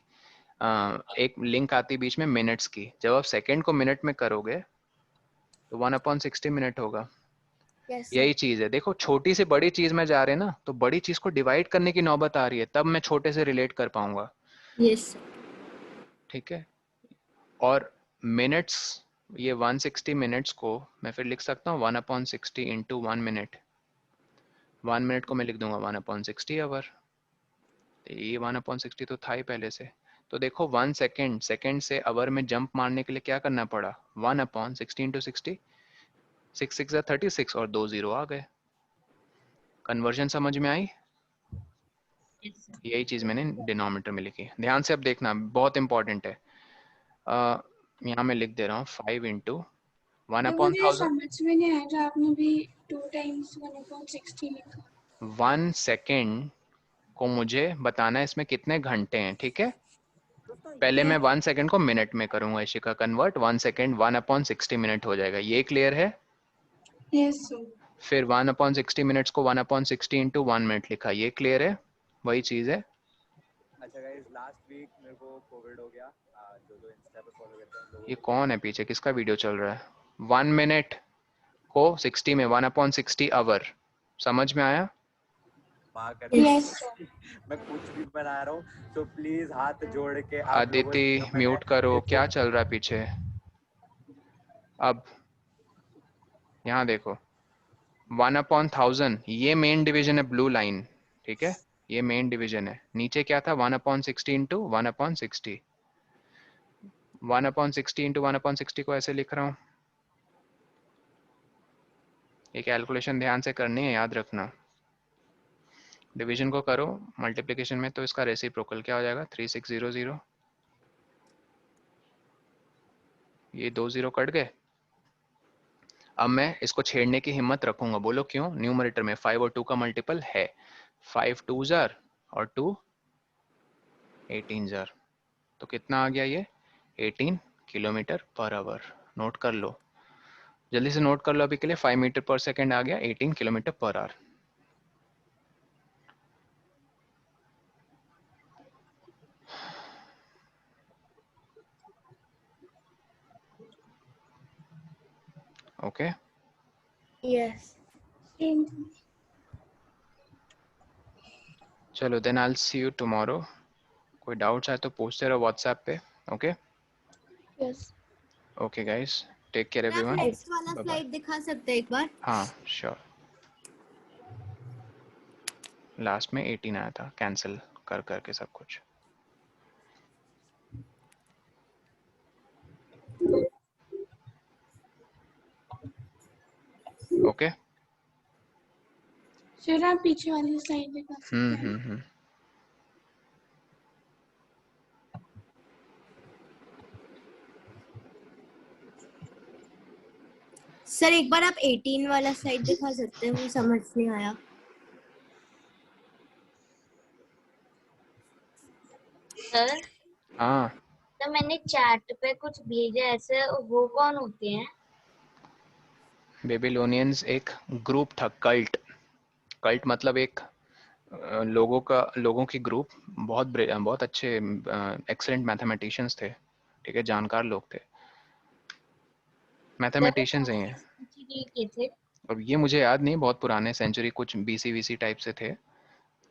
एक लिंक आती है बीच में मिनट्स की, जब आप सेकेंड को मिनट में करोगे तो 1 अपॉन 60 मिनट होगा। Yes sir. यही चीज है, देखो छोटी से बड़ी चीज में जा रहे हैं ना, तो बड़ी चीज को डिवाइड करने की नौबत आ रही है, तब मैं छोटे से रिलेट कर पाऊंगा, यस सर। ठीक है। और मिनट्स, ये 160 मिनट्स को मैं फिर लिख सकता हूँ 1 अपॉन 60 इंटू 1 मिनट, 1 मिनट को मैं लिख दूंगा 1 अपॉन 60 आवर, ये 1 अपॉन 60 तो था ही पहले से। तो देखो 1 सेकेंड, सेकेंड से आवर में जंप मारने के लिए क्या करना पड़ा, 1 अपॉन 60 इंटू 60, 6 6 36 और 2 जीरो आ गए। कन्वर्जन समझ में आई, यही चीज मैंने डिनोमिनेटर में लिखी, ध्यान से अब देखना, बहुत इंपॉर्टेंट है। यहाँ मैं लिख दे रहा हूँ 5 इंटू 1 तो अपॉन मुझे 1000, समझ में नहीं आया, जो आपने भी 2 टाइम्स 1 अपॉन 60 लिखा। 1 सेकेंड को मुझे बताना है इसमें कितने घंटे हैं, ठीक है। पहले मैं 1 सेकेंड को मिनट में करूंगा, इसी का कन्वर्ट, 1 सेकेंड 1 अपॉन 60 मिनट हो जाएगा, ये क्लियर है। यस सर, फिर 1 अपॉन 60 मिनट्स को 1 अपॉन 60 इंटू 1 मिनट लिखा, ये क्लियर है, वही चीज है। अच्छा गाइस, लास्ट वीक मेरे को कोविड हो गया। जो जो इंस्टा पे फॉलो करते हैं उन लोगों ये को कौन है पीछे, किसका वीडियो चल रहा है। 1 मिनट को 60 में 1 अपॉन 60 आवर, समझ में आया। माँ कर यस सर, मैं कुछ भी बना रहा हूँ, तो प्लीज हाथ जोड़ के आप लोगों से आदित्य निवेदन म्यूट है करो, ये क्या चल रहा है पीछे। अब यहाँ देखो 1 अपॉन 1000, ये मेन डिवीजन है ब्लू लाइन, ठीक है, ये मेन डिवीजन है। नीचे क्या था, 1 upon 60 into 1 upon 60, 1 upon 60 into 1 upon 60 को ऐसे लिख रहा हूँ। ये कैलकुलेशन ध्यान से करनी है, याद रखना। डिवीजन को करो मल्टीप्लिकेशन में, तो इसका रेसिप्रोकल क्या हो जाएगा, 3600, ये 2 जीरो कट गए, अब मैं इसको छेड़ने की हिम्मत रखूंगा, बोलो क्यों? न्यूमरेटर में 5 और 2 का मल्टीपल है, 5 2 जार और 2 18 जार, तो कितना आ गया ये? 18 किलोमीटर पर आवर। नोट कर लो, जल्दी से नोट कर लो अभी के लिए। 5 मीटर पर सेकेंड आ गया, 18 kilometre per hour. Okay yes. चलो then I will see you tomorrow. कोई डाउट्स आए तो पूछते रहो व्हाट्सएप पे। Okay yes. Okay guys, take care आप एवरीवन, नेक्स्ट वाला बाय बाय। स्लाइड दिखा सकते हैं एक बार? हाँ श्योर, लास्ट में 18 आया था, कैंसिल कर करके सब कुछ। ओके सर आप पीछे वाली स्लाइड दिखा सकते हैं? सर एक बार आप 18 वाला स्लाइड दिखा सकते हैं, वो समझ नहीं आया। सर हाँ तो मैंने चैट पे कुछ भेजा ऐसे, वो कौन होते हैं? बेबीलोनियंस एक ग्रुप था, कल्ट। कल्ट मतलब एक लोगों की ग्रुप, बहुत अच्छे एक्सीलेंट मैथमेटिशियंस थे, ठीक है, जानकार लोग थे, मैथमेटिशियंस ही हैं। सेंचुरी के थे? अब ये मुझे याद नहीं, बहुत पुराने, सेंचुरी कुछ बीसी वीसी टाइप से थे,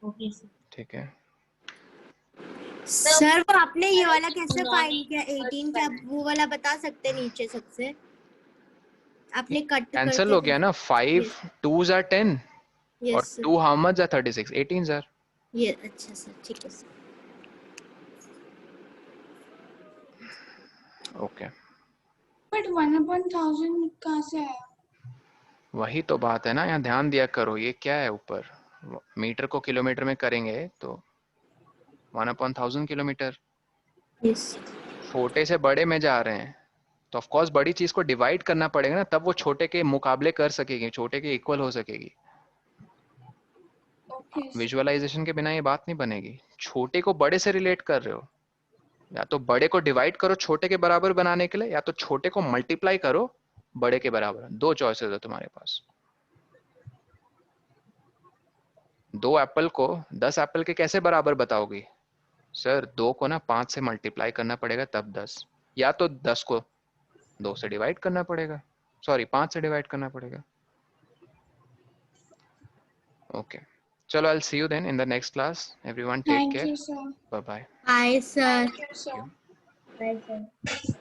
ओके सर। ठीक है। सर वो आपने ये वाला कैसे उन्होंने फाइंड किया 18? क्या आप वो वाला बता सकते हैं नीचे सबसे? आपने कट कैंसिल करके हो गया ना, 5 2s are 10 और yes 2 how much are 36, 18 are। ये अच्छा सर, ठीक है सर। ओके बट 1/1000 कहाँ से आया? वही तो बात है ना, यहाँ ध्यान दिया करो, ये क्या है ऊपर, मीटर को किलोमीटर में करेंगे तो 1/1000 किलोमीटर, यस छोटे से बड़े में जा रहे हैं, तो ऑफ कोर्स बड़ी चीज को डिवाइड करना पड़ेगा ना, तब वो छोटे के मुकाबले कर सकेगी, छोटे के इक्वल हो सकेगी। Okay sir. विजुअलाइजेशन के बिना ये बात नहीं बनेगी। छोटे को बड़े से रिलेट कर रहे हो, या तो बड़े को डिवाइड करो छोटे के बराबर बनाने के लिए, या तो छोटे को मल्टीप्लाई करो बड़े के बराबर। दो चॉइसेस है तुम्हारे पास। 2 एप्पल को 10 एप्पल के कैसे बराबर बताओगी? सर 2 को ना 5 से मल्टीप्लाई करना पड़ेगा तब 10, या तो 10 को 2 से डिवाइड करना पड़ेगा, सॉरी 5 से डिवाइड करना पड़ेगा। ओके चलो, I will see you then in the next class. Everyone take thank care, you sir. Bye bye. Bye sir. Thank you sir. Bye sir.